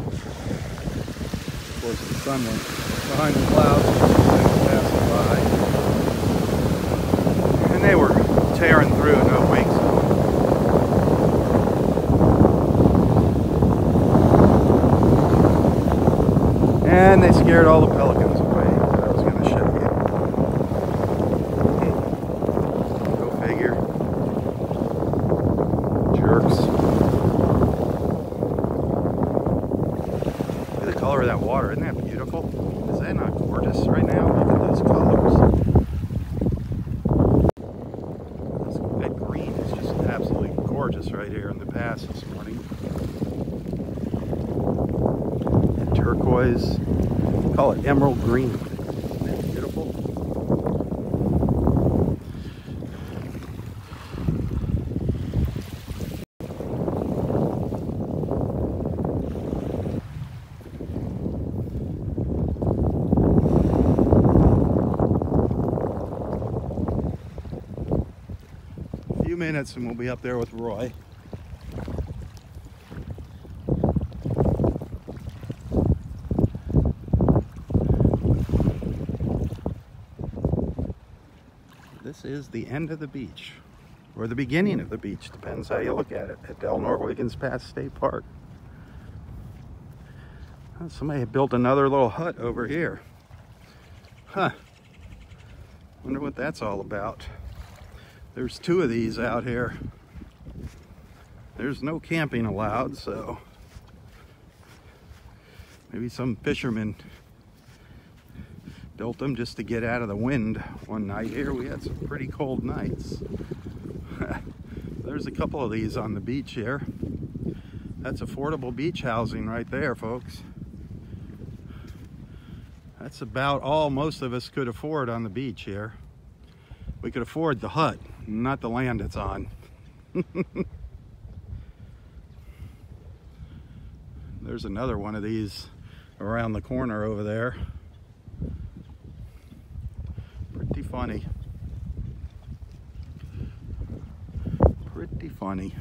course, the sun went behind the clouds passing by. And they were tearing through, no wings. And they scared all the pelicans away that I was going to show you. Go figure. Jerks. Look at the color of that water. Isn't that beautiful? Is that not gorgeous right now? Look at those colors. Absolutely gorgeous right here in the pass this morning. And turquoise, call it emerald green. Isn't that beautiful? Minutes and we'll be up there with Roy. This is the end of the beach, or the beginning of the beach, depends how you look at it, at Del Norwiggins Pass State Park. Oh, somebody had built another little hut over here. Huh. Wonder what that's all about. There's two of these out here. There's no camping allowed, so maybe some fishermen built them just to get out of the wind one night here. We had some pretty cold nights. There's a couple of these on the beach here. That's affordable beach housing right there, folks. That's about all most of us could afford on the beach here. We could afford the hut, not the land it's on. There's another one of these around the corner over there. Pretty funny. Pretty funny.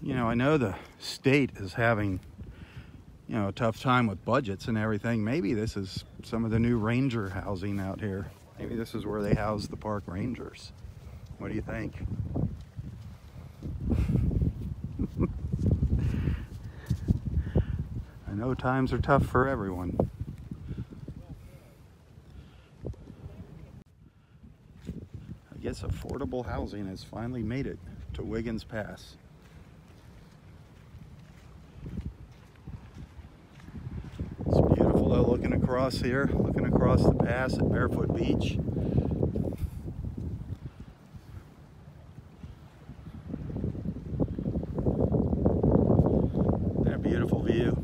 You know, I know the state is having, you know, a tough time with budgets and everything. Maybe this is some of the new ranger housing out here. Maybe this is where they house the park rangers. What do you think? I know times are tough for everyone. I guess affordable housing has finally made it to Wiggins Pass. It's beautiful though, looking across here, looking across the pass at Barefoot Beach. That beautiful view.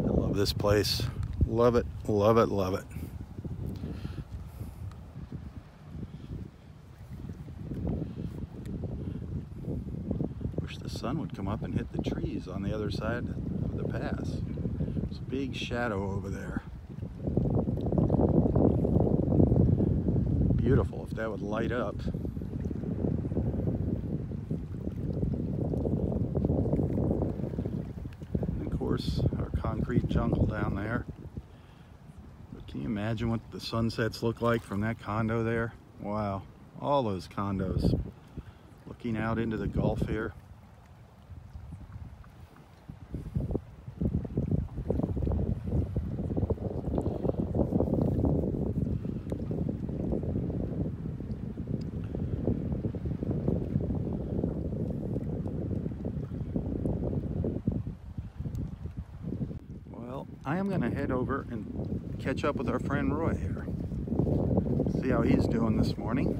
I love this place. Love it, love it, love it. Wish the sun would come up and hit the trees on the other side of the pass. There's a big shadow over there. Beautiful if that would light up. And of course, our concrete jungle down there. But can you imagine what the sunsets look like from that condo there? Wow, all those condos looking out into the Gulf here. I am going to head over and catch up with our friend Roy here. See how he's doing this morning.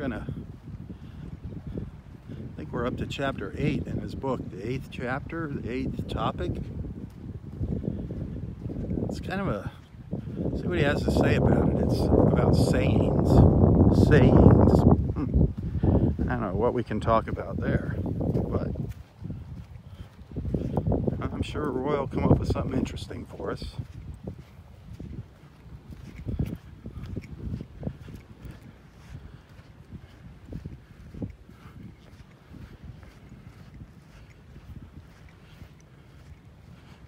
I think we're up to chapter 8 in his book, the 8th chapter, the 8th topic. It's kind of a, see what he has to say about it. It's about sayings. Sayings. I don't know what we can talk about there, but I'm sure Roy will come up with something interesting for us.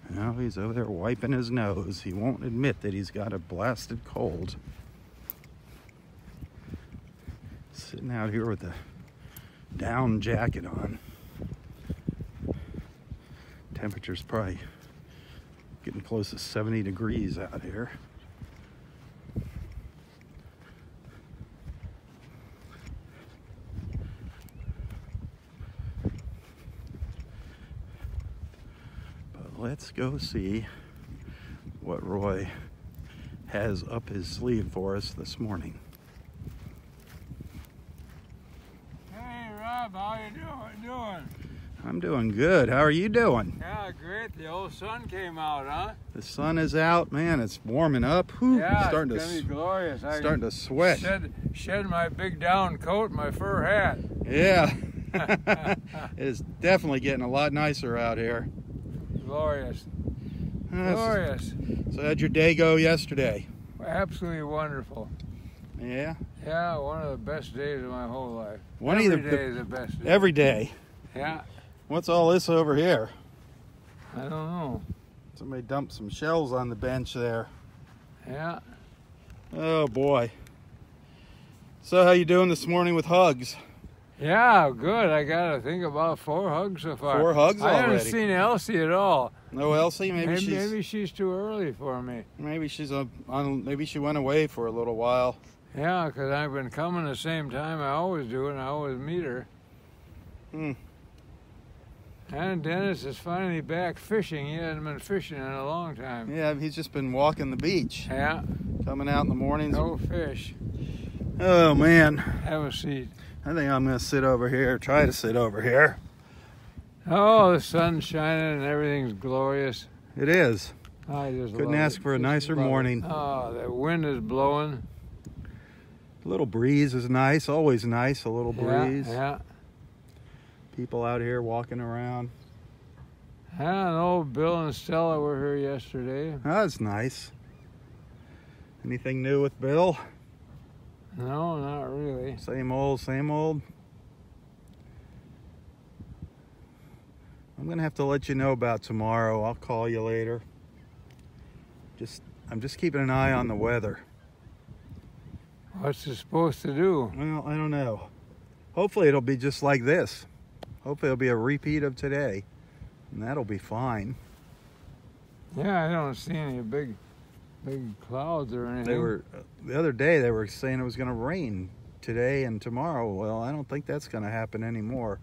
Now he's over there wiping his nose. He won't admit that he's got a blasted cold. Sitting out here with a down jacket on. Temperature's probably getting close to 70 degrees out here. But let's go see what Roy has up his sleeve for us this morning. Hey Rob, how you doing? I'm doing good. How are you doing? Yeah, great. The old sun came out, huh? The sun is out, man. It's warming up. Whew, Yeah, starting it's gonna be glorious. starting to sweat. Shed my big down coat, and my fur hat. Yeah. It's definitely getting a lot nicer out here. Glorious. Glorious. So how'd your day go yesterday? Absolutely wonderful. Yeah? Yeah, one of the best days of my whole life. Every day is the best day. Every day. Yeah. What's all this over here? I don't know. Somebody dumped some shells on the bench there. Yeah. Oh boy. So how you doing this morning with hugs? Yeah, good. I got, I think, about 4 hugs so far. 4 hugs already? I haven't seen Elsie at all. No Elsie? Maybe she's too early for me. Maybe she's maybe she went away for a little while. Yeah, because I've been coming the same time I always do, and I always meet her. And Dennis is finally back fishing. He hasn't been fishing in a long time. Yeah, he's just been walking the beach. Yeah. Coming out in the mornings. No fish. Oh, man. Have a seat. I think I'm going to sit over here, try to sit over here. Oh, the sun's shining and everything's glorious. It is. I just Couldn't love ask it. for a nicer morning. Oh, the wind is blowing. A little breeze is nice, always nice, a little breeze. Yeah. People out here walking around. Yeah, and old Bill and Stella were here yesterday. That's nice. Anything new with Bill? No, not really. Same old, same old. I'm gonna have to let you know about tomorrow. I'll call you later. I'm just keeping an eye on the weather. What's it supposed to do? Well, I don't know. Hopefully it'll be just like this. Hopefully it'll be a repeat of today, and that'll be fine. Yeah, I don't see any big clouds or anything. They were the other day they were saying it was going to rain today and tomorrow. Well, I don't think that's going to happen anymore.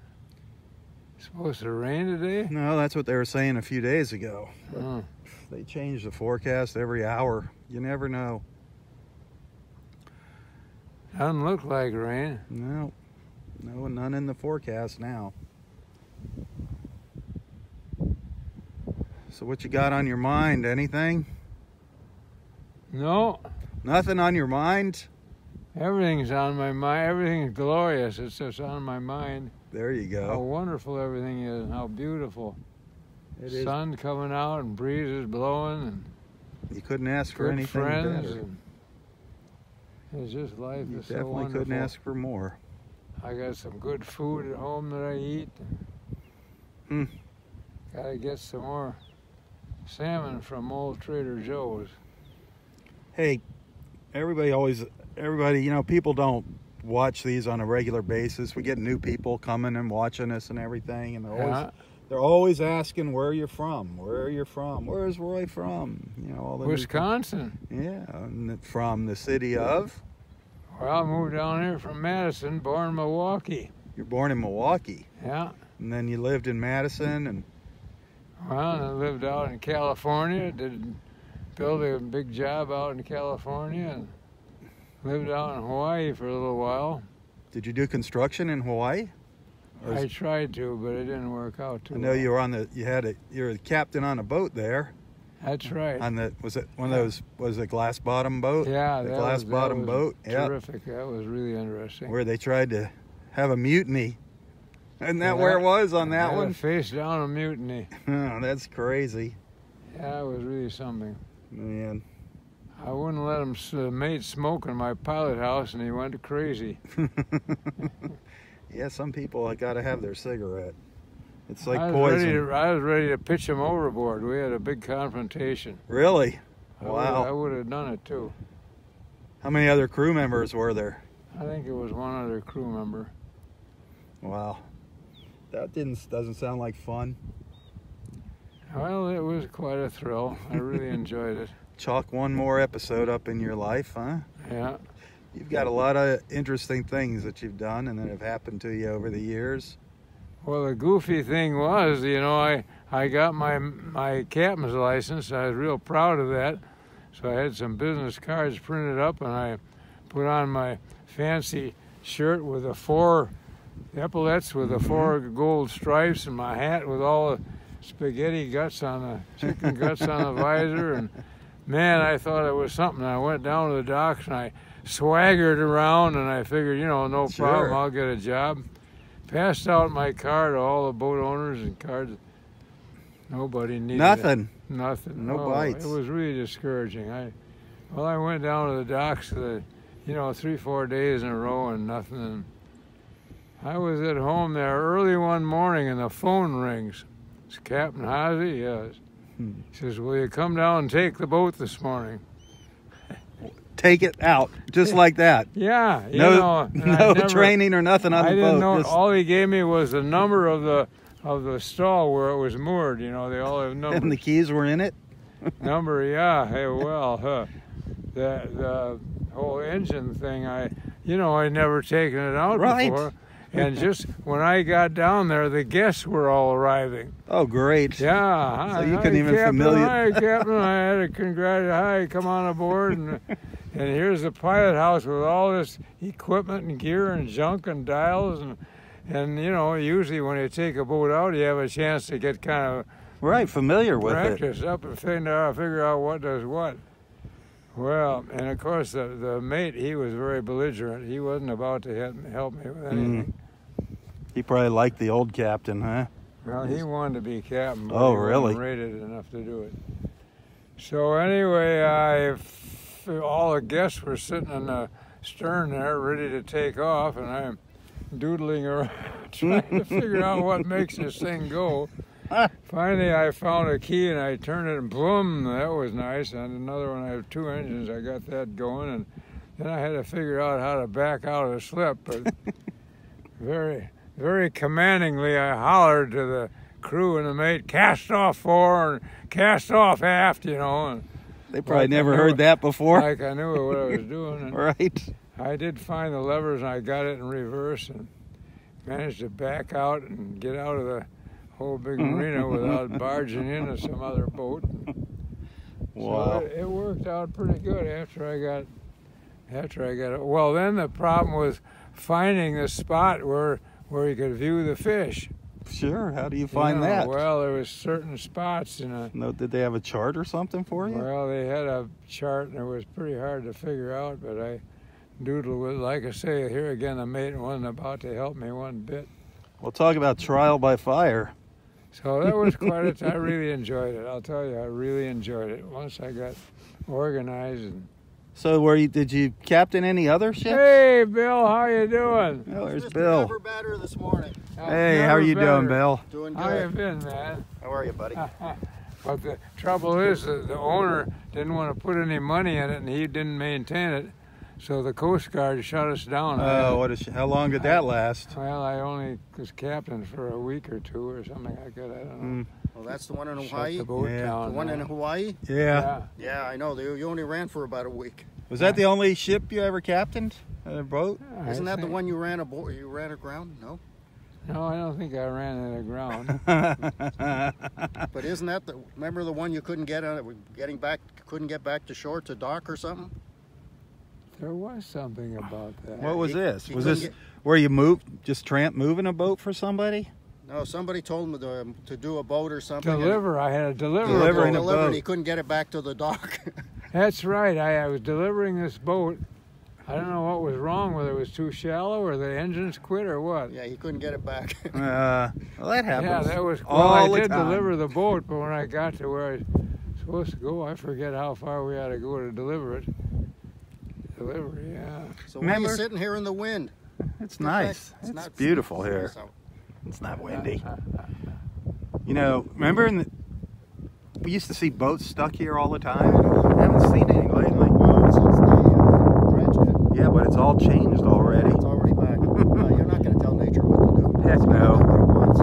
Supposed to rain today? No, that's what they were saying a few days ago. Oh. They change the forecast every hour. You never know. Doesn't look like rain. No, none in the forecast now. So what you got on your mind? Anything? No. Nothing on your mind? Everything's on my mind. Everything's glorious. It's just on my mind. There you How go. wonderful everything is and how beautiful. It is. Sun coming out and breezes blowing and You couldn't ask for good anything friends. better. And it's just life You is so definitely wonderful. couldn't ask for more. I got some good food at home that I eat. Hmm. Gotta get some more salmon from old Trader Joe's. Hey, everybody, you know, people don't watch these on a regular basis. We get new people coming and watching us and everything, and they're always asking where you're from. Where you're from? Where's Roy from? You know, all the Wisconsin. Yeah, and from the city of. Well, I moved down here from Madison, born in Milwaukee. You're born in Milwaukee, Yeah. and then you lived in Madison, and Well, and I lived out in California. Built a big job out in California, and lived out in Hawaii for a little while. did you do construction in Hawaii? Or I tried to, but it didn't work out too I know well. you were you're the captain on a boat there. That's right. Was it one of those? Was it glass bottom boat? Yeah, the that glass was bottom boat. Yeah, terrific. That was really interesting. where they tried to have a mutiny. Isn't that Yeah. where it was on that Yeah, one? face down a mutiny. Oh, that's crazy, Yeah, it was really something. man. I wouldn't let him mate smoke in my pilot house, and he went crazy. Yeah, some people got to have their cigarette. It's like I poison. was ready to pitch him overboard. We had a big confrontation. Really? I Wow. would have done it too. How many other crew members were there? I think it was one other crew member. Wow. That doesn't sound like fun. Well, it was quite a thrill. I really enjoyed it. Chalk one more episode up in your life, huh? Yeah. You've got a lot of interesting things that you've done and that have happened to you over the years. Well, the goofy thing was, you know, I got my captain's license. I was real proud of that. So I had some business cards printed up, and I put on my fancy shirt with the 4 epaulets with the 4 gold stripes, and my hat with all the spaghetti guts on the chicken guts on the visor. And man, I thought it was something. I went down to the docks and I swaggered around, and I figured, you know, no problem, I'll get a job. Passed out my card to all the boat owners and cards. Nobody needed Nothing. it. Nothing. No bites. It was really discouraging. I went down to the docks, 3-4 days in a row and nothing. And I was at home there early one morning, and the phone rings. It's Captain Hasse. Yes. He says, "Will you come down and take the boat this morning?" Take it out, just like that. Yeah. No training or nothing on the boat. I didn't know. Just- All he gave me was the number of the stall where it was moored. You know, they all have numbers. And the keys were in it? Number, yeah. Hey, well, the whole engine thing, I'd never taken it out Right. before. And just when I got down there, the guests were all arriving. Oh, great. Yeah. So you hi, couldn't even Captain, familiar- Hi, Captain. I had a hi, come on aboard. And here's the pilot house with all this equipment and gear and junk and dials. And usually when you take a boat out, you have a chance to get kind of Right, familiar with it. practice up and figure out what does what. Well, and of course the mate, he was very belligerent. He wasn't about to help me with anything. He probably liked the old captain, huh? Well, he wanted to be captain, but Oh, he really? wasn't rated enough to do it. So anyway, all the guests were sitting in the stern there, ready to take off, and I'm doodling around trying to figure out what makes this thing go. Finally, I found a key and I turned it, and boom, that was nice. And another one, I have 2 engines, I got that going, and then I had to figure out how to back out of the slip. But very, very commandingly, I hollered to the crew and the mate, "Cast off fore and cast off aft," you know. And They probably like never heard that before. Like I knew what I was doing. And Right. I did find the levers, and I got it in reverse and managed to back out and get out of the whole big marina without barging into some other boat. Wow. So it worked out pretty good after I got it. Well, then the problem was finding the spot where you could view the fish. Sure. How do you find You know, that? Well, there was certain spots in a. No, did they have a chart or something for you? Well, they had a chart, and it was pretty hard to figure out, but I doodled with. Like I say, here again, the mate wasn't about to help me one bit. We'll talk about trial by fire. So that was quite I really enjoyed it. I'll tell you, I really enjoyed it. Once I got organized and. So did you captain any other ships? Hey, Bill, how you doing? Oh, there's Mr. Bill. Never better this morning. Hey, how are you doing, Bill? Doing How you good. been, man? How are you, buddy? But the trouble is that the owner didn't want to put any money in it, and he didn't maintain it. So the Coast Guard shut us down. Oh, how long did that last? Well, I only was captain for a week or two or something like that. I don't know. Well, that's the one in Shut Hawaii. the boat Yeah. down. The one in Hawaii? Yeah. Yeah, I know. You only ran for about a week. Was that the only ship you ever captained? A boat? I Isn't that the think- one you ran aboard? You ran aground? No. No, I don't think I ran it aground. But isn't that remember the one you couldn't get on? Couldn't get back to shore to dock or something? There was something about that. What was He- this? he Was couldn't this get- where you moving a boat for somebody? No, somebody told him to do a boat or something. I had a deliver. Delivering a Delivered. boat. He couldn't get it back to the dock. That's right. I was delivering this boat. I don't know what was wrong, whether it was too shallow or the engines quit or what. Yeah, he couldn't get it back. Well, that happens. Yeah, that was. Well, all I the did time. deliver the boat, but when I got to where I was supposed to go, I forget how far we had to go to deliver it. Delivery, yeah. So why are Remember- you sitting here in the wind? It's nice. It's It's not- beautiful here. it's not- It's not windy. You know, remember we used to see boats stuck here all the time? I haven't seen any lately. Well, since they dredged it, Yeah, but it's all changed already. it's already back. You're not going to tell nature what to do. Heck It's gonna no. do what it wants.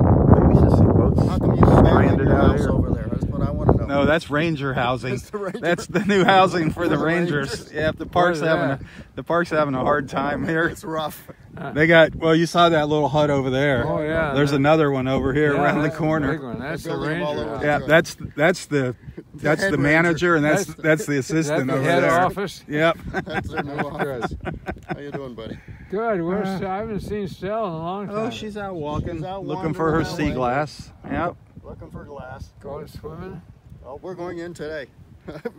We used to see boats How come you abandoned stranded your out house here. over there? That's what I want to know. No, that's ranger housing. That's the ranger. That's the new housing for the the Rangers. Rangers. Yeah, the park's Where's that? having a hard time here. It's rough. They got you saw that little hut over there. Oh, yeah. There's another one over here Yeah, around the that's a big corner. one. That's the They're building them all ranger. over house. Yeah, that's the head the manager and that's the Is that assistant the over head there. office? Yep. That's their new office. Good. How you doing, buddy? Good. I haven't seen Stella in a long time. Oh, she's out walking, She's out looking for her wandering sea that way. glass. Yep. Looking for glass. Going swimming. Oh, we're going in today.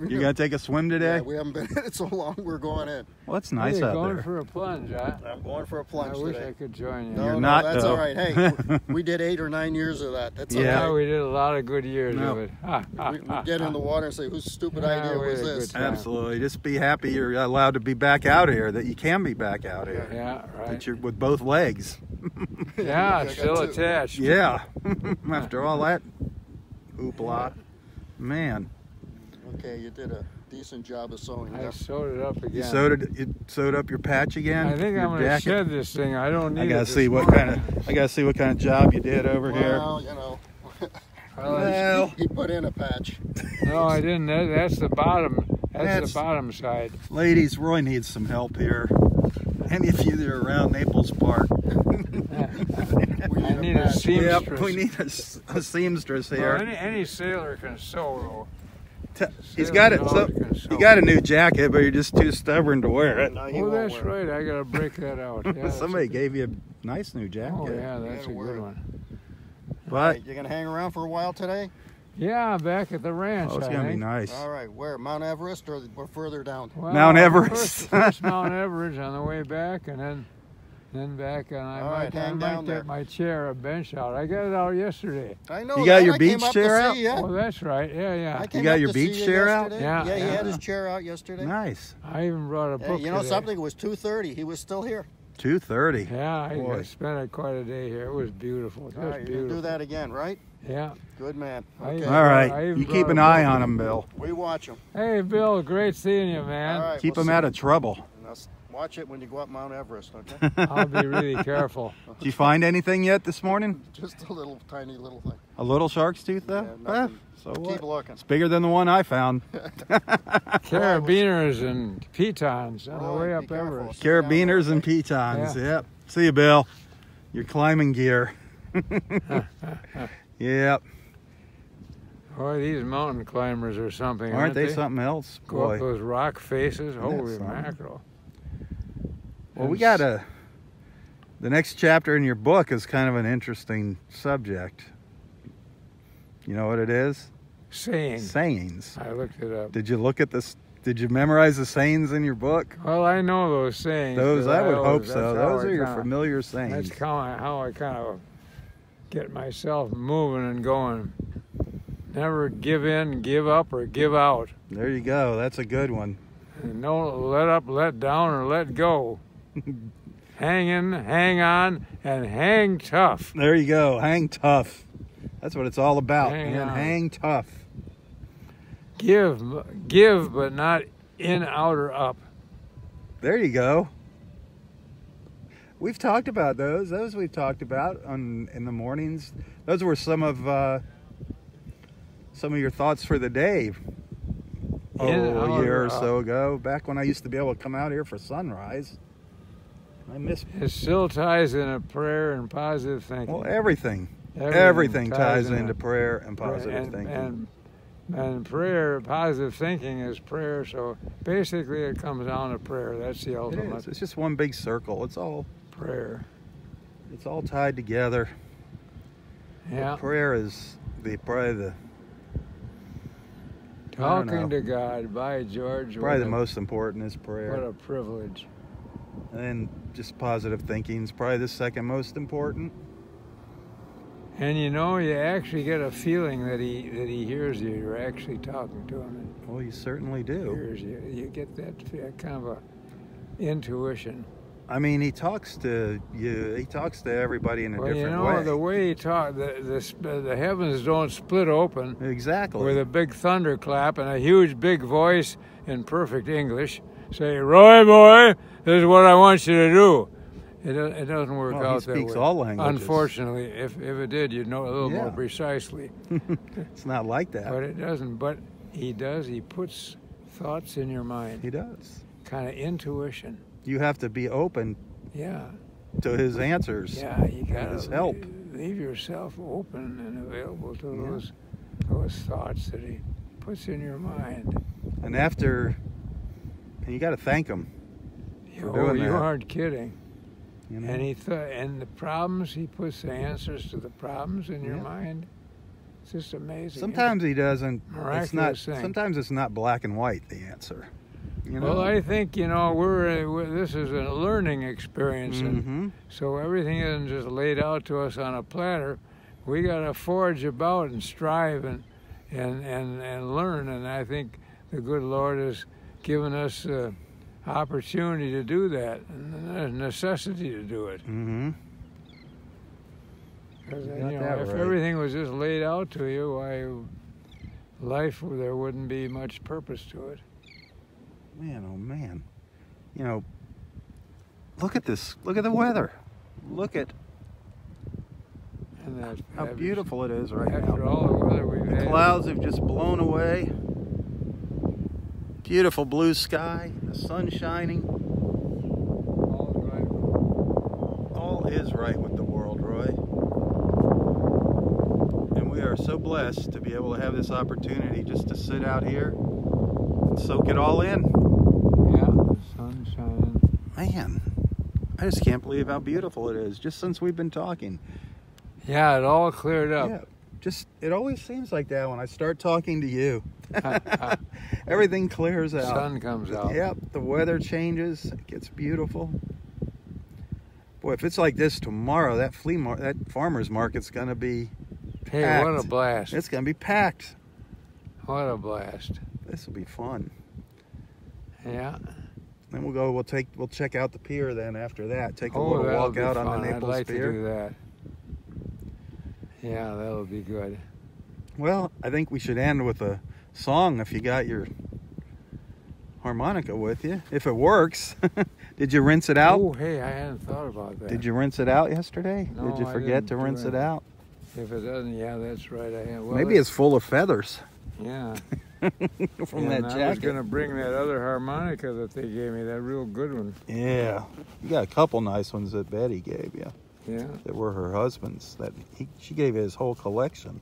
You gotta take a swim Yeah, today? we haven't been in it so long. We're going in. Well, it's Hey, nice out going there. for a plunge, huh? I'm going for a I plunge wish today. I could join you. No, You're no, not, that's though. all right. Hey, we did 8 or 9 years of that. That's Yeah. Yeah, okay. we did a lot of good years No. of it. We get in the water and say, whose stupid Yeah, idea we was had a this? good time. Absolutely. Just be happy you're allowed to be back out here, that you can be back out here. Yeah, right. That you're with both legs. Yeah, I got still 2. attached. Yeah. After all that hoopla. Man. Okay, you did a decent job of sewing. I Yeah. sewed it up again. You sewed up your patch again? I think Your I'm going to jacket? shed this thing. I don't need I it. gotta this see what morning. kind of job you did over here. Well, you know, Well, Well, he put in a patch. no, I didn't. That's the bottom. That's- The bottom side. ladies, Roy needs some help here. Any of you that are around Naples Park. I need a seamstress. Yep, we need a seamstress Well, here. any sailor can sew, He's got it. So, you got a new jacket, but you're just too stubborn to wear it. No, though. he Oh, won't that's wear it. right. I got to break that out. Yeah, that's Somebody a- gave you a nice new jacket. Oh, yeah, that's a gotta wear good it. one. But You're gonna hang around for a while today? Yeah, back at the ranch. oh, it's I gonna be think. nice. All right, where? Mount Everest or we're further down? Well, Mount Everest. First Mount Everest on the way back, and then back, and All right, I hang might down get there. my chair, a bench out. I got it out yesterday. I know. You got that. your I came beach up chair to out? see ya. Oh, that's right. Yeah, yeah. I came got up your to see beach you chair out? yesterday. Yeah, Yeah, he yeah. had his chair out yesterday. Nice. I even brought a Hey, book. you know today. something? It was 2:30. He was still here. 2:30. Yeah, I Boy. spent quite a day here. It was beautiful. It All was right, you're beautiful. gonna do that again, right? Yeah. Good man. I- Okay. All I right. even You brought keep a an eye book. on him, Bill. We watch him. Hey, Bill, great seeing you, man. All right. Keep we'll him see. out of trouble. And us- Watch it when you go up Mount Everest, okay? I'll be really careful. Did you find anything yet this morning? Just a little, tiny little thing. A little shark's tooth, though? Yeah, nothing. So Keep what? looking. It's bigger than the one I found. Carabiners and pitons on the Roy, way be up careful. Everest. Carabiners and pitons. Yeah. Yep. See you, Bill. Your climbing gear. Yep. Boy, these mountain climbers are something, Aren't they something else? Go up Boy. those rock faces. Holy something. mackerel. Well, we got the next chapter in your book is kind of an interesting subject. You know what it is? Sayings. Sayings. I looked it up. Did you look at this? Did you memorize the sayings in your book? Well, I know those sayings. Those, but I would hope always- so. that's how Those I are your kinda- familiar sayings. That's how I kind of get myself moving and going. Never give in, give up, or give out. There you go. That's a good one. And don't let up, let down, or let go. Hang in, hang on, and hang tough. There you go. Hang tough. That's what it's all about. Hang Man, on. hang tough. Give, but not in, out, or up. There you go. We've talked about those. Those we've talked about in the mornings. Those were some of your thoughts for the day. In, out, A year or or so ago, back when I used to be able to come out here for sunrise. I miss. It still ties in a prayer and positive thinking. Well, everything ties into a- prayer and positive thinking. And prayer, positive thinking is prayer. So basically, it comes down to prayer. That's the It ultimate is. It's just one big circle. It's all prayer. tied together. Yeah, Prayer is probably the talking to God. By George, probably the most important is prayer. What a privilege. And then just positive thinking is probably the second most important. And you know, you actually get a feeling that he hears you. You're actually talking to him. Well, you certainly And he do. hears you. You get that kind of a intuition. I mean, he talks to you. He talks to everybody in a Well, different you know, way. the way he talks, the heavens don't split open Exactly. with a big thunderclap and a huge big voice in perfect English. Say, Roy boy, this is what I want you to do. It doesn't work Well, he out that way. speaks all languages. Unfortunately, if it did, you'd know a little more Yeah. precisely. It's not like that. But it doesn't. But he does. He puts thoughts in your mind. He does. Kind of intuition. You have to be open Yeah. to his answers. Yeah. You gotta His help. leave yourself open and available to Yeah. those thoughts that he puts in your mind. And you got to thank him. For doing You that. aren't kidding. You know? And and the problems, he puts the answers to the problems in your Yeah. mind. It's just amazing. Sometimes he doesn't. Miraculous It's not. thing. Sometimes it's not black and white. The answer. You know. Well, I think this is a learning experience, and Mm-hmm. so everything isn't just laid out to us on a platter. We got to forge about and strive and learn. And I think the good Lord has given us opportunity to do that and a necessity to do it. Mm-hmm. Because You got that if right. everything was just laid out to you, why life there wouldn't be much purpose to it. Man, oh man. You know, look at this. Look at the weather. Look at And that how beautiful it is right after now. all the weather we've The had. clouds have just blown away. Beautiful blue sky, the sun shining. All is right with the world, Roy. And we are so blessed to be able to have this opportunity just to sit out here and soak it all in. Yeah, the sun shining. Man, I just can't believe how beautiful it is just since we've been talking. Yeah, it all cleared up. Yeah, just it always seems like that when I start talking to you. Everything clears out. Sun comes out. Yep, the weather changes. It gets beautiful. Boy, if it's like this tomorrow, that that farmer's market's gonna be Hey, packed. what a blast. It's gonna be packed. What a blast. This will be fun. Yeah. Then we'll check out the pier then after that. Take a Oh, little that'll walk be out fun. on the I'd Naples like Pier. to do that. Yeah, that'll be good. Well, I think we should end with a song if you got your harmonica with you, if it works. Did you rinse it out? Oh, hey, I hadn't thought about that. Did you rinse it out yesterday? No, Did you I forget didn't to do rinse it anything. out? If it doesn't, yeah, that's right. I am. Well, Maybe it's full of feathers yeah. from And that I was jacket. gonna bring that other harmonica that they gave me, that real good one. Yeah, you got a couple nice ones that Betty gave you Yeah, that were her husband's. She gave you his whole collection.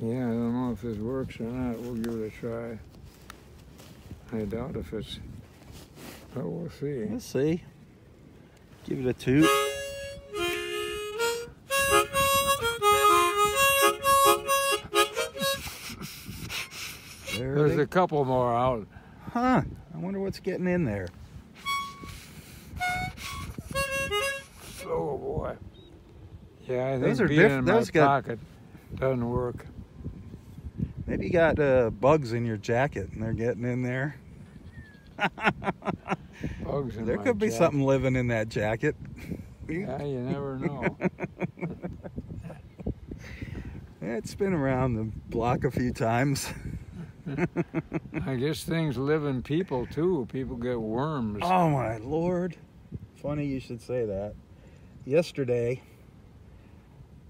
yeah. I don't know if this works or not. We'll give it a try. I doubt if it's, but we'll see. Let's see. Give it a toot. There There's they- a couple more out. Huh. I wonder what's getting in there. Oh boy. Yeah, I think Those are being diff- in my those got- pocket doesn't work. Maybe you got bugs in your jacket and they're getting in there. Bugs in There my could be jacket. something living in that jacket. Yeah, you never know. It's been around the block a few times. I guess things live in people too. People get worms. Oh my Lord. Funny you should say that. Yesterday,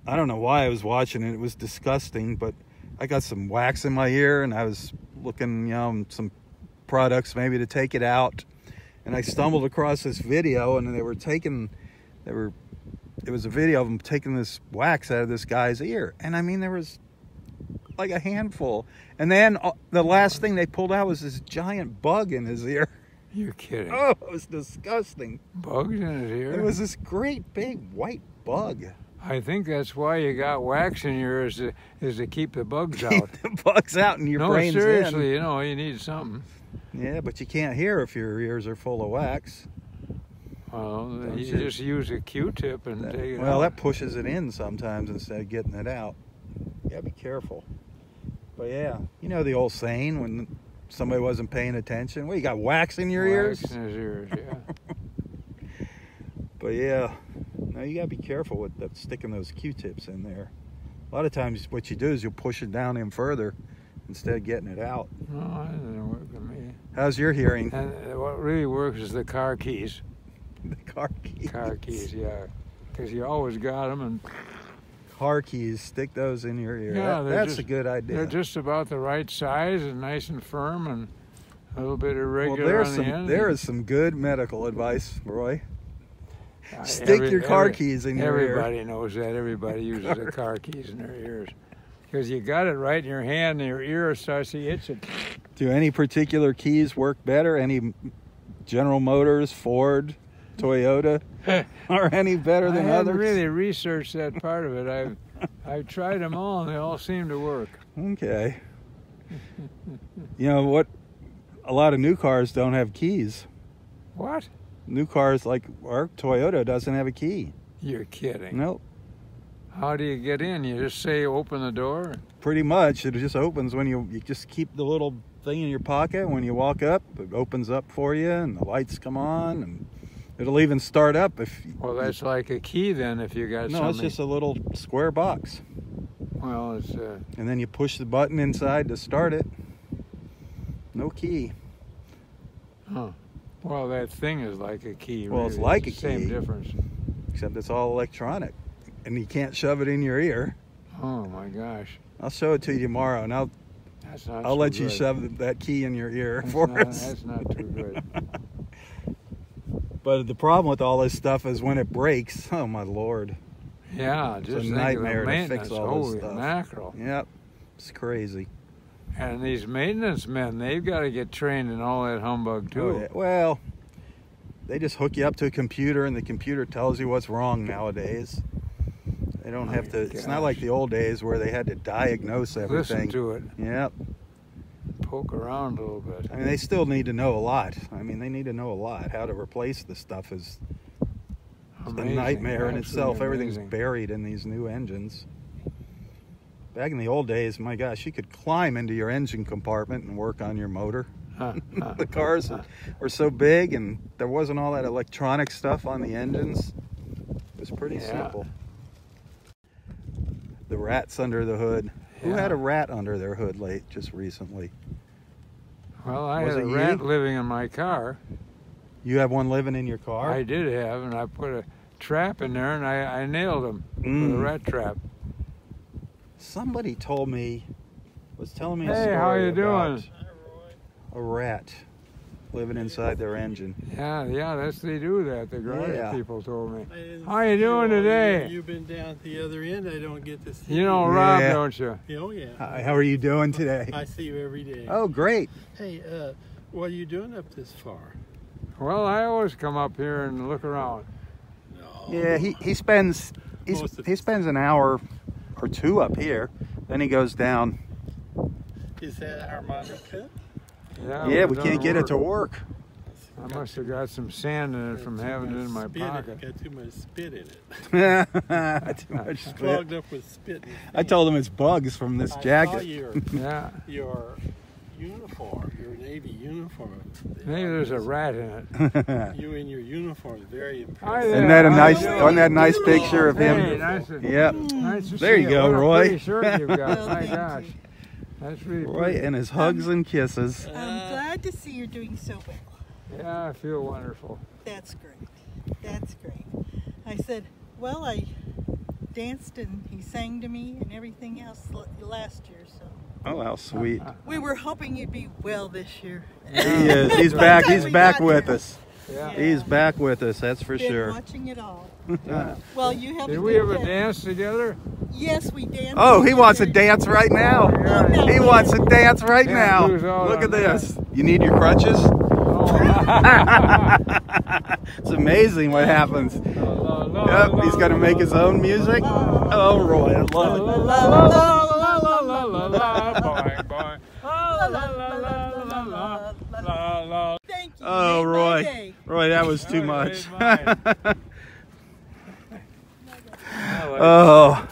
I don't know why I was watching it. It was disgusting, but I got some wax in my ear and I was looking, some products maybe to take it out. And I stumbled across this video and it was a video of them taking this wax out of this guy's ear. And I mean, there was like a handful. And then the last thing they pulled out was this giant bug in his ear. You're kidding. Oh, it was disgusting. Bugs in his ear? It was this great big white bug. I think that's why you got wax in your ears, is to keep the bugs out. Keep the bugs out and your No, brain's seriously, you need something. in. Yeah, but you can't hear if your ears are full of wax. Well, Don't you you- just use a Q-tip and take it Well, out. that pushes it in sometimes instead of getting it out. You gotta be careful. But yeah, you know the old saying when somebody wasn't paying attention. Well, you got wax in your ears? Wax in his ears, yeah. But yeah, no, you gotta be careful with sticking those Q-tips in there. A lot of times what you do is you'll push it down in further instead of getting it out. No, that didn't work with me. How's your hearing? And what really works is the car keys. The car keys. Car keys, yeah. Because you always got them, and Car keys, stick those in your ear. Yeah, they're That's just- a good idea. they're just about the right size and nice and firm and a little bit Well, irregular on the end. there is some good medical advice, Roy. Uh, Stick your car keys in your ear. Everybody knows that. Everybody uses the car keys in their ears. Because you got it right in your hand and your ear starts to itch it. Do any particular keys work better? Any General Motors, Ford, Toyota, are any better I than haven't others? really researched that part of it. I've tried them all and they all seem to work. Okay. You know what? A lot of new cars don't have keys. What? New cars like our Toyota doesn't have a key. You're kidding. Nope. How do you get in? You just say open the door? Pretty much. It just opens when you just keep the little thing in your pocket. When you walk up, it opens up for you and the lights come on and it'll even start up if... Well, that's like a key then if you got No, something. it's just a little square box. Well, it's... And then you push the button inside to start it. No key. Huh. Well, that thing is like a key. Well, it's really. like a Same key. difference. Except it's all electronic. And you can't shove it in your ear. Oh, my gosh. I'll show it to you tomorrow and I'll That's not I'll so let you good. shove that key in your ear That's for not, us. That's not too good. But the problem with all this stuff is when it breaks, oh my Lord. Yeah, It's just a think nightmare of the to maintenance. fix all this Holy stuff. mackerel. Yep. It's crazy. And these maintenance men, they've got to get trained in all that humbug too. Oh, yeah. Well, they just hook you up to a computer and the computer tells you what's wrong nowadays. They don't have to, it's not like the old days where they had to diagnose everything. Listen to it. Yep. Poke around a little bit. I mean, they still need to know a lot. I mean, they need to know a lot. How to replace the stuff is a Amazing. nightmare in Absolutely itself. Everything's amazing. buried in these new engines. Back in the old days, my gosh, you could climb into your engine compartment and work on your motor. The cars were so big and there wasn't all that electronic stuff on the engines. It was pretty Yeah. simple. The rats under the hood. Who had Yeah. a rat under their hood just recently? Well, I Was had a it rat you? living in my car. You have one living in your car? I did have, and I put a trap in there, and I nailed him with a Mm. rat trap. Somebody told me, was telling me a Hey, story how you about doing? a rat living inside their engine. Yeah, they do that. The garage Yeah. people told me. I didn't How you see doing all today? You've been down at the other end. I don't get to see You know Rob, Yeah. don't you? Oh, yeah. Hi, how are you doing today? I see you every day. Oh, great. Hey, what are you doing up this far? Well, I always come up here and look around. No. Yeah, he spends Most of he spends an hour or two up here. Then he goes down. Is that harmonica? Yeah, we it can't get it to doesn't work. I must have got some sand in it from having it in my pocket. Got too much spit in it. Too much It's spit. clogged up with spit. I told him it's bugs from this I saw jacket. Yeah, your uniform, your Navy uniform. maybe there's a rat in it. You in your uniform is very Hi impressive. there. Isn't that a How nice? you doing? Wasn't that a nice picture of Hey, him? nice to, Yep. nice to There see you go, What a Roy. pretty shirt you've got. Well, My thank gosh, you. that's really Roy pretty. and his hugs and kisses. I'm glad to see you're doing so well. Yeah, I feel wonderful. That's great. That's great. I said, well, I danced and he sang to me and everything else last year, so Oh, how sweet. we were hoping you'd be well this year. He is. He's By back. the time He's we back got with here. us. Yeah. He's back with us. That's for Been sure. watching it all. Yeah. Well, you have Did a we good ever day. dance together? Yes, we danced. Oh, he wants to together. dance right now. no. He wants to dance right Can't now. lose out Look on at this. You need your crutches? Oh. It's amazing what happens. Yep, he's going to make his own music. Oh, Roy, I love it. Thank you. Oh, Made my Roy. day. Roy, that was too much. Oh, Oh,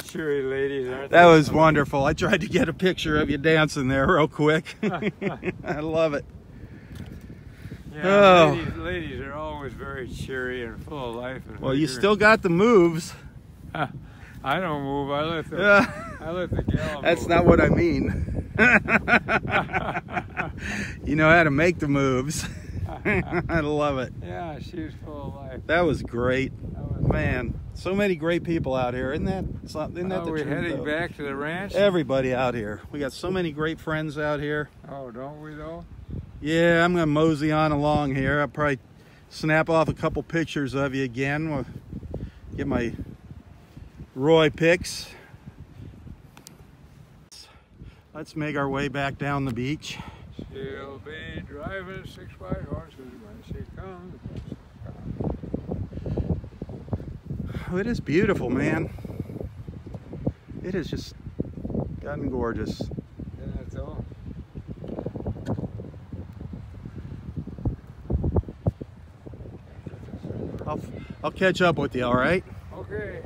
cheery ladies, aren't that they? was wonderful. I tried to get a picture of you dancing there real quick. I love it. Yeah, Oh. ladies are always very cheery and full of life. And Well, you vigor. still got the moves. I don't move. I let the gal That's move. not what I mean. You know how to make the moves. I love it. Yeah, she's full of life. That was great. That was Man, so many great people out here. Isn't that something? Isn't that Are the we truth, heading though? back to the ranch? Everybody out here. We got so many great friends out here. Oh, don't we though? Yeah, I'm gonna mosey on along here. I'll probably snap off a couple pictures of you again. We'll get my Roy pics. Let's make our way back down the beach. She'll be driving 6 white horses when she comes. Oh, it is beautiful, man. It has just gotten gorgeous. Isn't it though? I'll catch up with you, all right? Okay.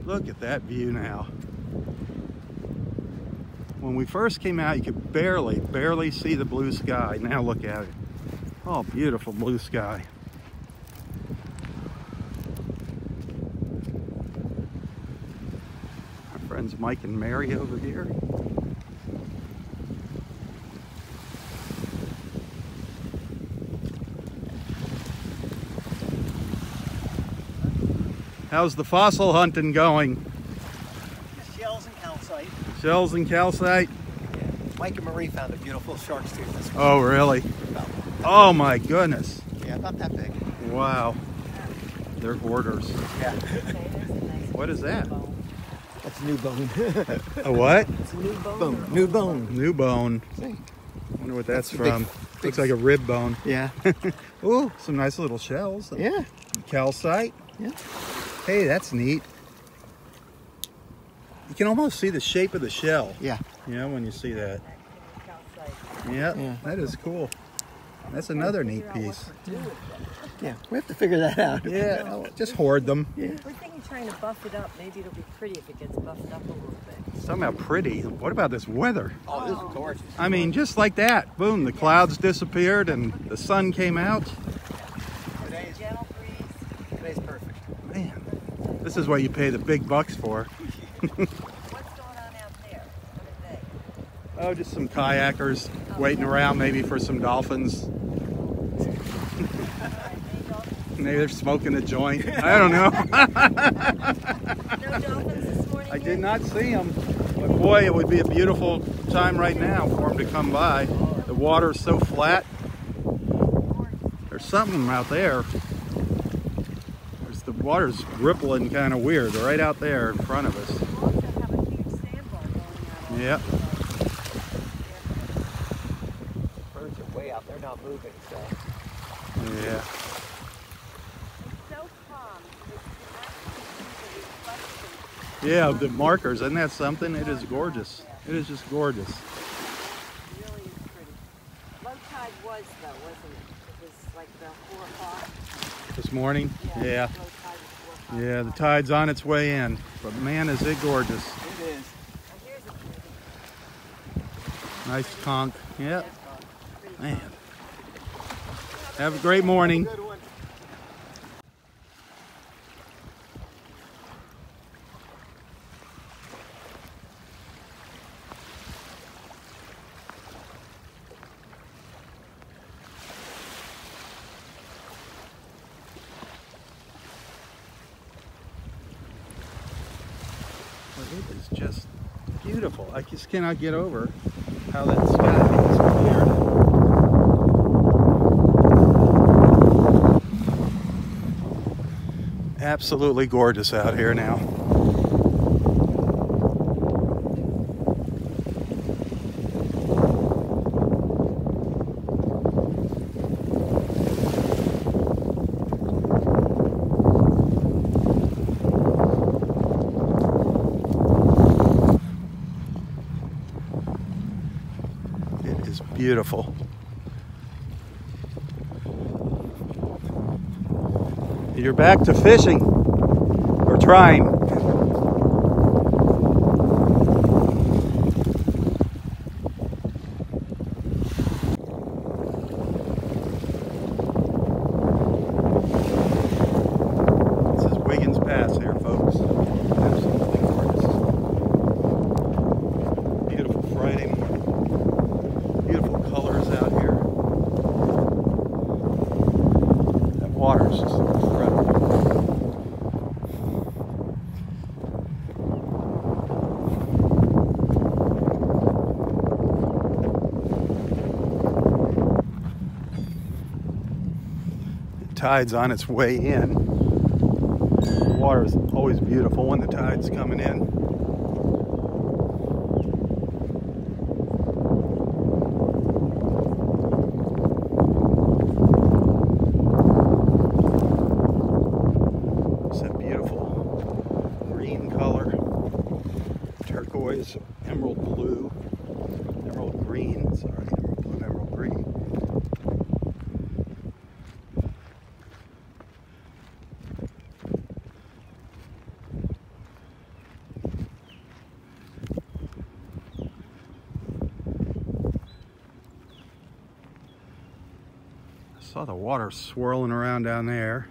Look at that view now. When we first came out, you could barely see the blue sky. Now look at it. Oh, beautiful blue sky. Our friends Mike and Mary over here. How's the fossil hunting going? Shells and calcite. Shells and calcite? Mike and Marie found a beautiful shark's tooth this one. Oh, really? Oh my goodness. Yeah, about that big. Wow. They're hoarders. Yeah. What is that? That's a new bone. A what? It's a new bone. New bone. New bone. See? Wonder what that's That's the big- from. big- Looks like a rib bone. Yeah. Ooh, some nice little shells. Yeah. Calcite. Yeah. Hey, that's neat. You can almost see the shape of the shell. Yeah. You know, when you see that. Yeah, Yeah. that is cool. That's another neat piece. Yeah. We have to figure that out. Yeah, just hoard them. Yeah. We're thinking trying to buff it up. Maybe it'll be pretty if it gets buffed up a little bit. Somehow pretty. What about this weather? Oh, this is gorgeous. I mean, just like that. Boom, the clouds disappeared and the sun came out. Today's, Gentle breeze. today's perfect. This is what you pay the big bucks for. What's going on out there? What are they? Oh, just some kayakers waiting around maybe for some dolphins. Maybe they're smoking a joint. I don't know. No dolphins this morning? I did not see them. But boy, it would be a beautiful time right now for them to come by. The water is so flat. There's something out there. The water's rippling kind of weird right out there in front of us. You also have a huge sandbar going out. Yep. Birds are way out there, not moving, so. Yeah. It's so calm. It's actually Yeah, the markers, isn't that something? It is gorgeous. It is just gorgeous. It really is pretty. Low tide was though, wasn't it? It was like the 4 o'clock. This morning? Yeah. Low tide was 4 o'clock. Yeah, the tide's on its way in. But man, is it gorgeous. It is. Now here's a pretty. Nice conch. Yep. Man. Have a great morning. Good one. It is just beautiful. I just cannot get over how that sky is cleared. Absolutely gorgeous out here now. It is beautiful. You're back to fishing, or trying. This is Wiggins Pass here, folks. Absolutely gorgeous. Beautiful Friday morning. Beautiful colors out here. That water is just incredible. The tide's on its way in. The water is always beautiful when the tide's coming in. Turquoise, emerald blue, emerald green, sorry, emerald blue, emerald green. I saw the water swirling around down there.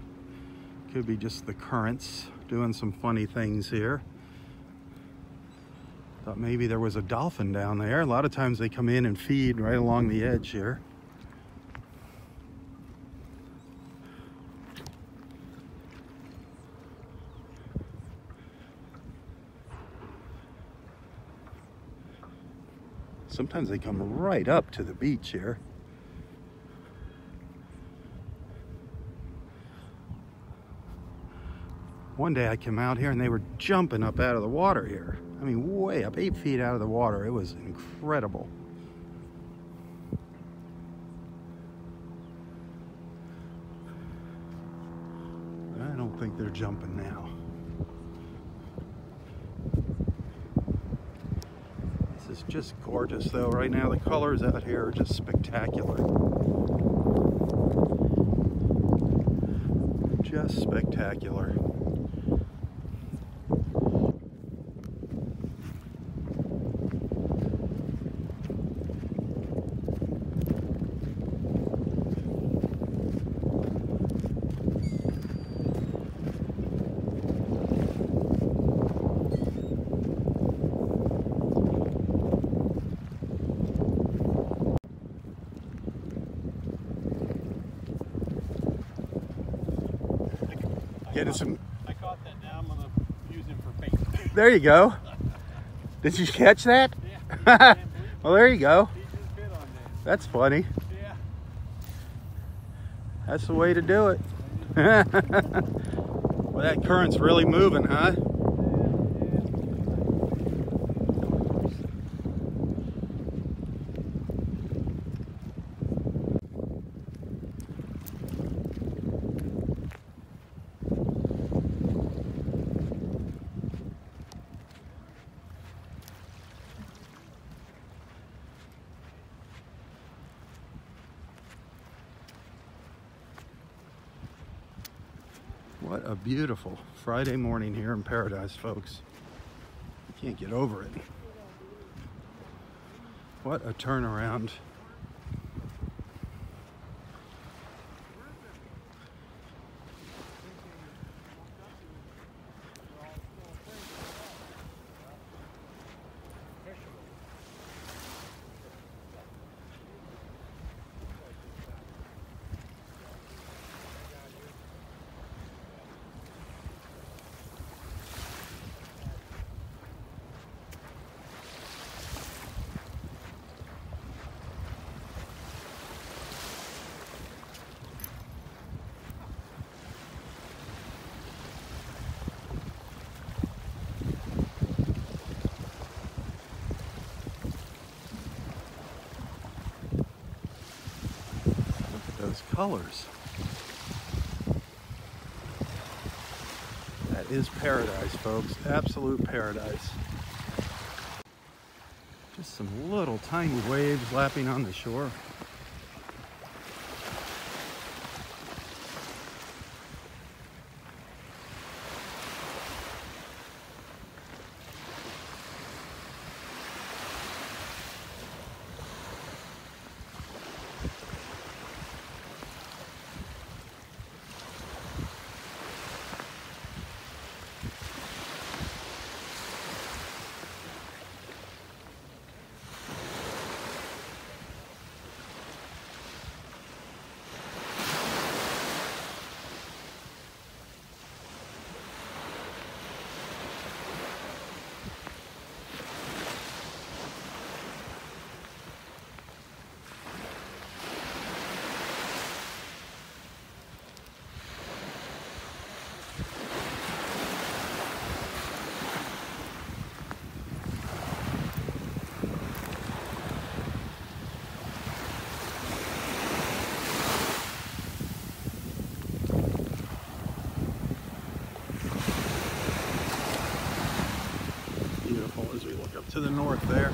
Could be just the currents doing some funny things here. Thought maybe there was a dolphin down there. A lot of times they come in and feed right along the edge here. Sometimes they come right up to the beach here. One day I came out here and they were jumping up out of the water here. I mean, way up, 8 feet out of the water. It was incredible. But I don't think they're jumping now. This is just gorgeous though. Right now the colors out here are just spectacular. Just spectacular. Getting some. I caught that. Now I'm gonna use him for bait. There you go. Did you catch that? Yeah. Well, there you go. He just bit on that. That's funny. Yeah. That's the way to do it. Well, that current's really moving, huh? What a beautiful Friday morning here in Paradise, folks. You can't get over it. What a turnaround. Those colors. That is paradise, folks. Absolute paradise. Just some little tiny waves lapping on the shore. As we look up to the north there.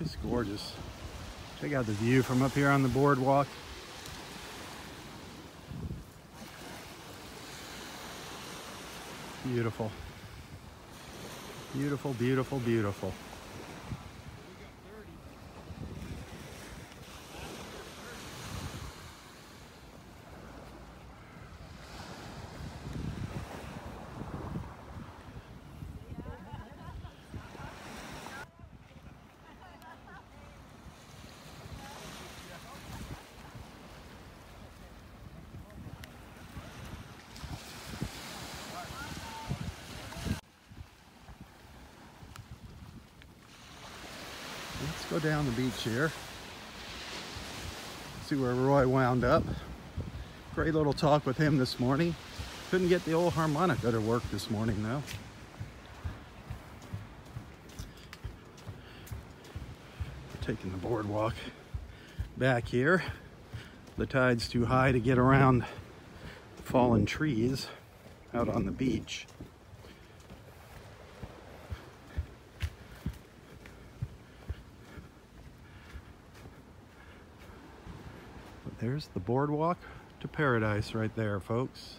Just gorgeous. Check out the view from up here on the boardwalk. Beautiful. Beautiful, beautiful, beautiful. Let's go down the beach here. See where Roy wound up. Great little talk with him this morning. Couldn't get the old harmonica to work this morning though. Taking the boardwalk back here. The tide's too high to get around fallen trees out on the beach. But there's the boardwalk to paradise right there, folks.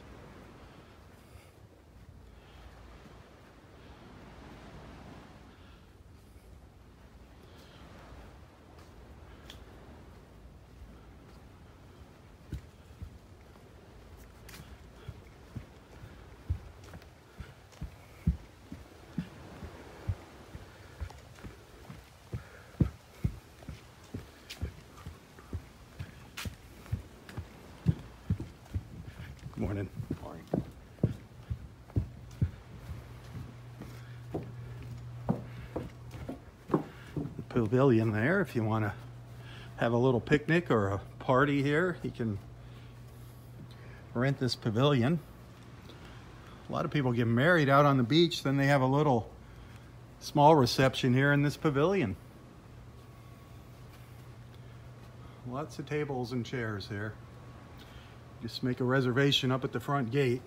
Morning. Morning. The pavilion there, if you want to have a little picnic or a party here, you can rent this pavilion. A lot of people get married out on the beach, then they have a little small reception here in this pavilion. Lots of tables and chairs here. Just make a reservation up at the front gate.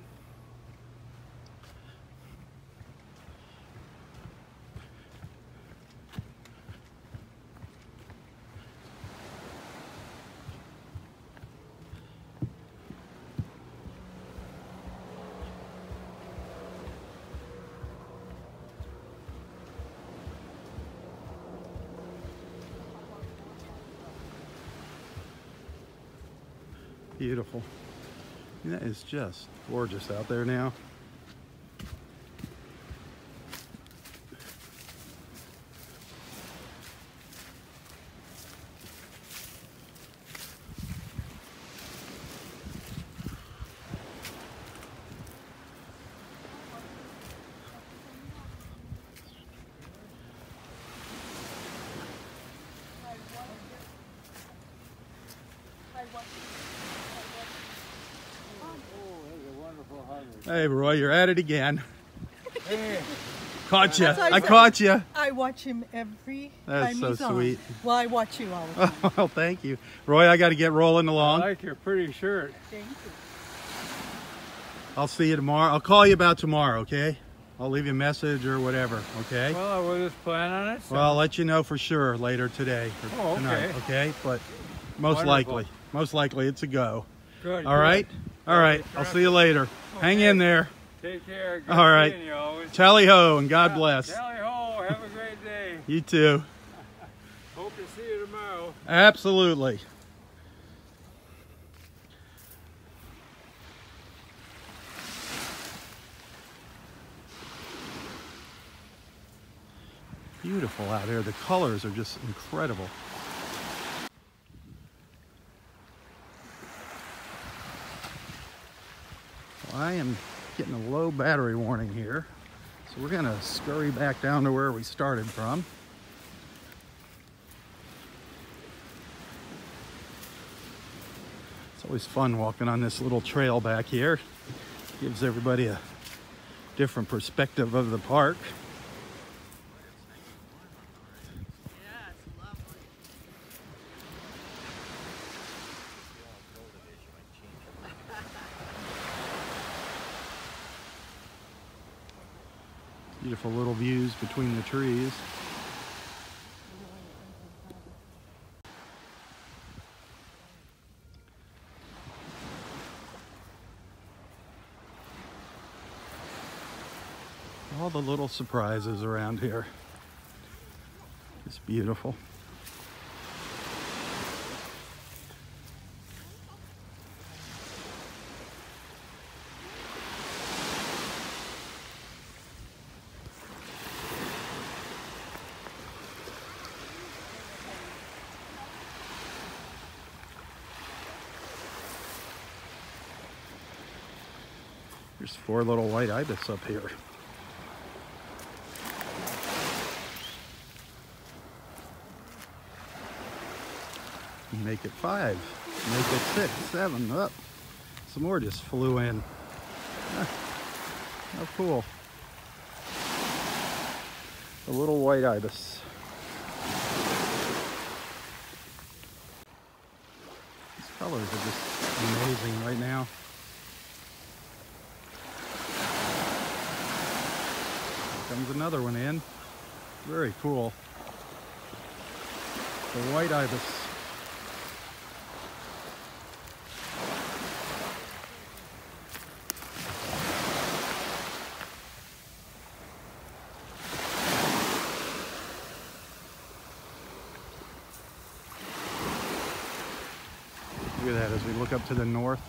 Beautiful. That is just gorgeous out there now. Hey, Roy, you're at it again. Hey. Caught you. I caught you. I watch him every That's time so he's on. sweet. Well, I watch you all the time. Well, thank you. Roy, I got to get rolling I along. like your pretty shirt. Thank you. I'll see you tomorrow. I'll call you about tomorrow, okay? I'll leave you a message or whatever, okay? Well, I will just plan on it. So. Well, I'll let you know for sure later today or Oh, tonight, okay. okay? But most likely it's a go. Good. All right? All right. I'll see you later. Hang in there. Take care. Good All right. seeing you always. Tally ho and God bless. Tally ho. Have a great day. You too. Hope to see you tomorrow. Absolutely. Beautiful out here. The colors are just incredible. Well, I am getting a low battery warning here, so we're gonna scurry back down to where we started from. It's always fun walking on this little trail back here. Gives everybody a different perspective of the park. Beautiful little views between the trees. All the little surprises around here. It's beautiful. There's 4 little white ibis up here. Make it 5, make it 6, 7, up. Some more just flew in. How cool. The little white ibis. These colors are just amazing right now. Here comes another one in. Very cool. The white ibis. Look at that as we look up to the north.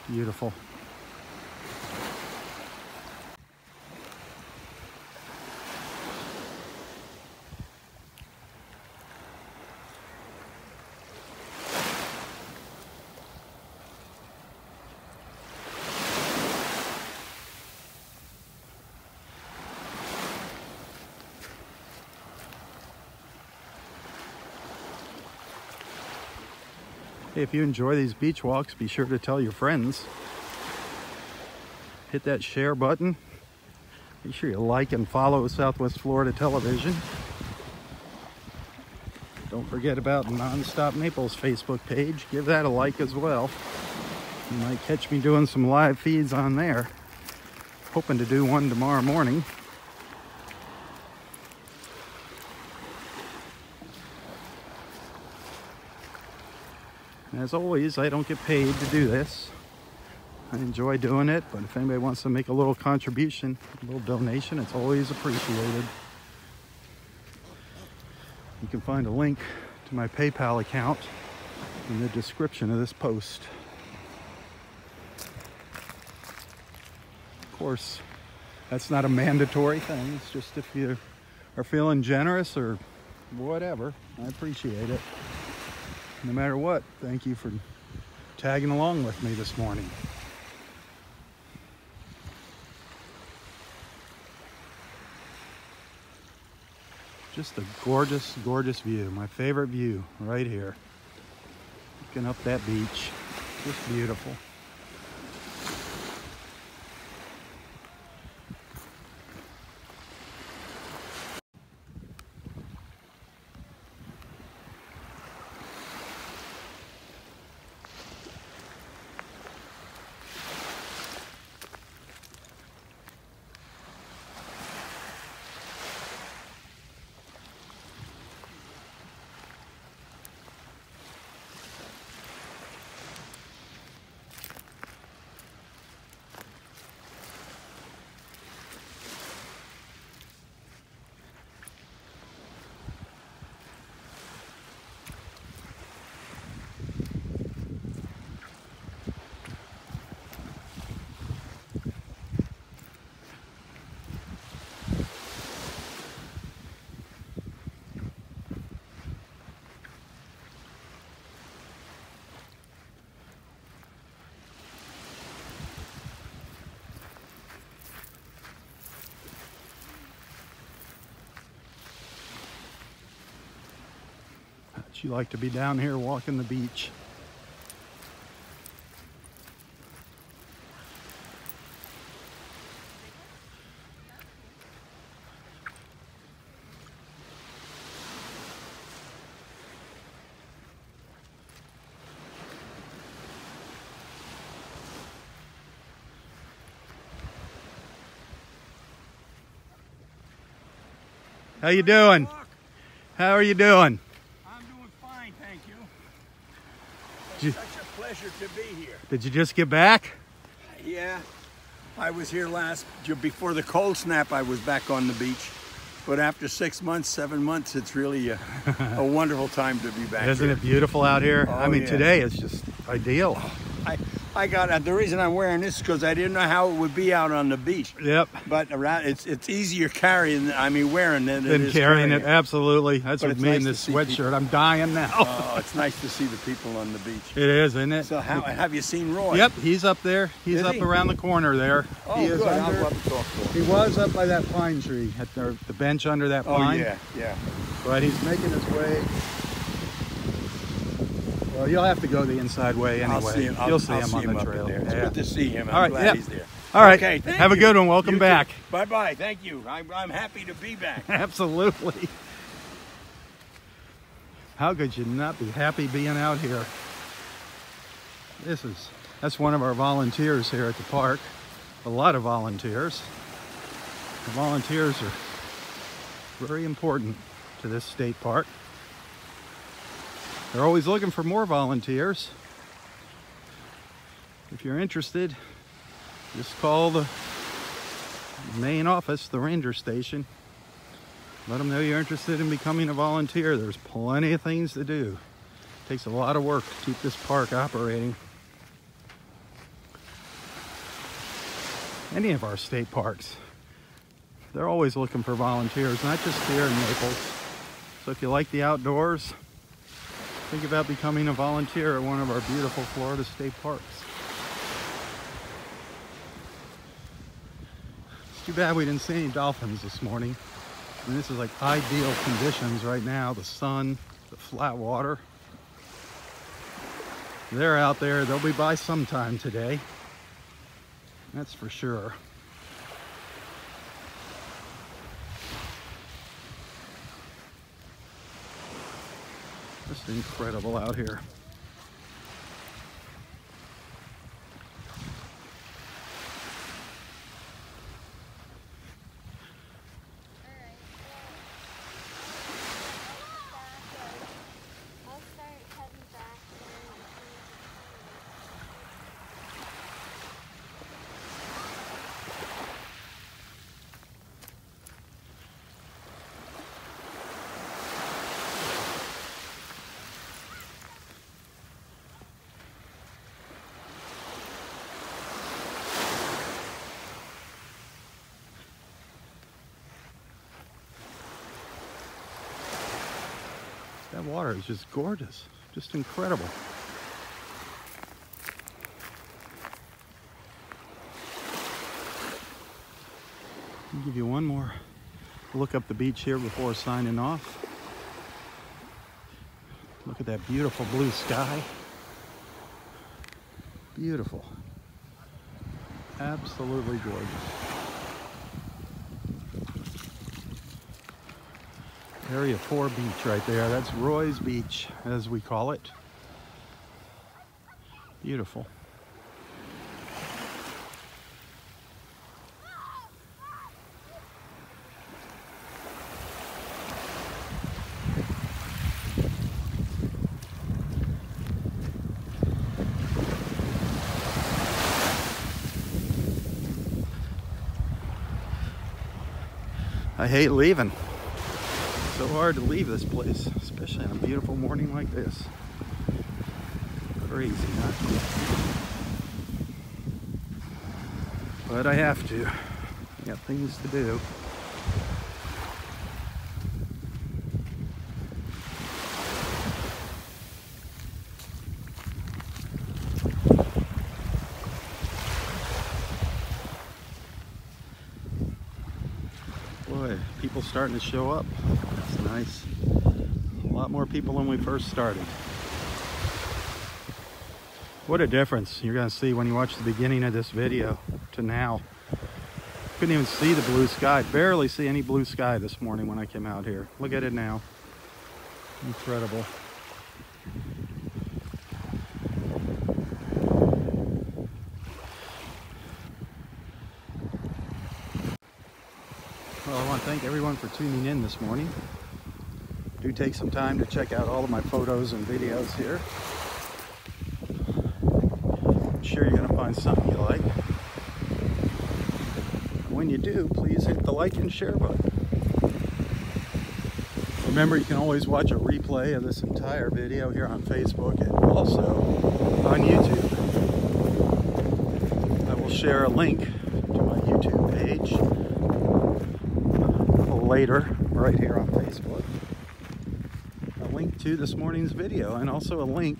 Beautiful. Hey, if you enjoy these beach walks, be sure to tell your friends. Hit that share button. Be sure you like and follow Southwest Florida Television. Don't forget about Nonstop Naples Facebook page. Give that a like as well. You might catch me doing some live feeds on there. Hoping to do one tomorrow morning. As always, I don't get paid to do this. I enjoy doing it, but if anybody wants to make a little contribution, a little donation, it's always appreciated. You can find a link to my PayPal account in the description of this post. Of course, that's not a mandatory thing. It's just if you are feeling generous or whatever, I appreciate it. No matter what, thank you for tagging along with me this morning. Just a gorgeous, gorgeous view. My favorite view right here. Looking up that beach. Just beautiful. You like to be down here walking the beach. How you doing? How are you doing? It's such a pleasure to be here. Did you just get back? Yeah, I was here before the cold snap. I was back on the beach, but after 6 months, 7 months, it's really a wonderful time to be back. Isn't here. it beautiful out here? Oh, I mean, yeah. Today is just ideal. I got the reason I'm wearing this is because I didn't know how it would be out on the beach. Yep. But around it's easier carrying. wearing than it is carrying it. it. Absolutely. That's But what it's me nice in to this see sweatshirt. people. I'm dying now. Oh, it's nice to see the people on the beach. It is, isn't it? So have you seen Roy? Yep, he's up there. He's Is up he? around the corner there. Oh, he is good. I'll under, go up and talk to him. he was up by that pine tree, at the bench under that Oh pine. yeah. But he's making his way. Well, you'll have to go the inside way anyway. I'll see him. You'll see I'll him on the up in trail. there. It's Yeah. good to see him. I'm All right, glad yep. he's there. All right. Okay, thank Have a you. good one. Welcome You back. too. Bye-bye. Thank you. I'm happy to be back. Absolutely. How could you not be happy being out here? That's one of our volunteers here at the park. A lot of volunteers. The volunteers are very important to this state park. They're always looking for more volunteers. If you're interested, just call the main office, the ranger station. Let them know you're interested in becoming a volunteer. There's plenty of things to do. It takes a lot of work to keep this park operating. Any of our state parks, they're always looking for volunteers, not just here in Naples. So if you like the outdoors, think about becoming a volunteer at one of our beautiful Florida state parks. It's too bad we didn't see any dolphins this morning. And this is like ideal conditions right now. The sun, the flat water. They're out there. They'll be by sometime today. That's for sure. Just incredible out here. That water is just gorgeous, just incredible. I'll give you one more look up the beach here before signing off. Look at that beautiful blue sky. Beautiful. Absolutely gorgeous. Area 4 beach right there. That's Roy's Beach, as we call it. Beautiful. I hate leaving. So hard to leave this place, especially on a beautiful morning like this. Crazy, huh? But I have to. I got things to do. Boy, people starting to show up. That's nice. A lot more people than we first started. What a difference you're gonna see when you watch the beginning of this video to now. Couldn't even see the blue sky. Barely see any blue sky this morning when I came out here. Look at it now. Incredible. Well, I want to thank everyone for tuning in this morning. Do take some time to check out all of my photos and videos here. I'm sure you're going to find something you like. When you do, please hit the like and share button. Remember, you can always watch a replay of this entire video here on Facebook and also on YouTube. I will share a link to my YouTube page later, right here on Facebook. A link to this morning's video and also a link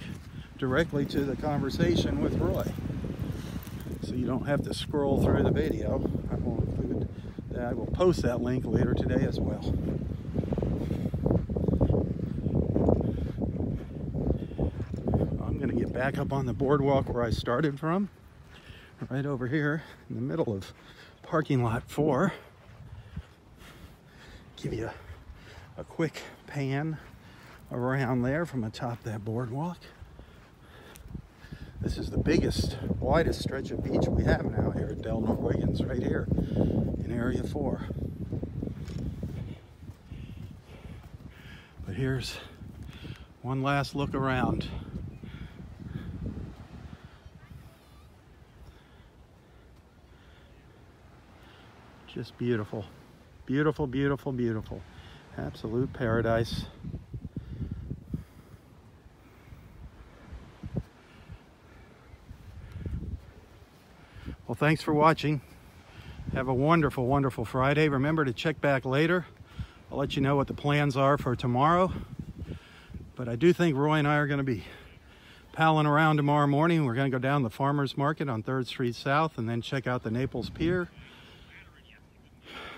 directly to the conversation with Roy. So you don't have to scroll through the video. I will include that. I will post that link later today as well. I'm going to get back up on the boardwalk where I started from, right over here in the middle of parking lot 4. Give you a quick pan around there from atop that boardwalk. This is the biggest, widest stretch of beach we have now here at Del Norwegians, right here in Area 4. But here's one last look around. Just beautiful. Beautiful, beautiful, beautiful. Absolute paradise. Well, thanks for watching. Have a wonderful, wonderful Friday. Remember to check back later. I'll let you know what the plans are for tomorrow. But I do think Roy and I are going to be palling around tomorrow morning. We're going to go down to the Farmers Market on 3rd Street South and then check out the Naples Pier.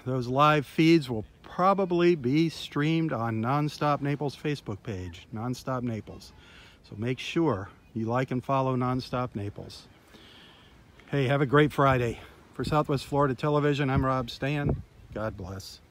Those live feeds will probably be streamed on Nonstop Naples Facebook page, Nonstop Naples. So make sure you like and follow Nonstop Naples. Hey, have a great Friday. For Southwest Florida Television, I'm Rob Stan. God bless.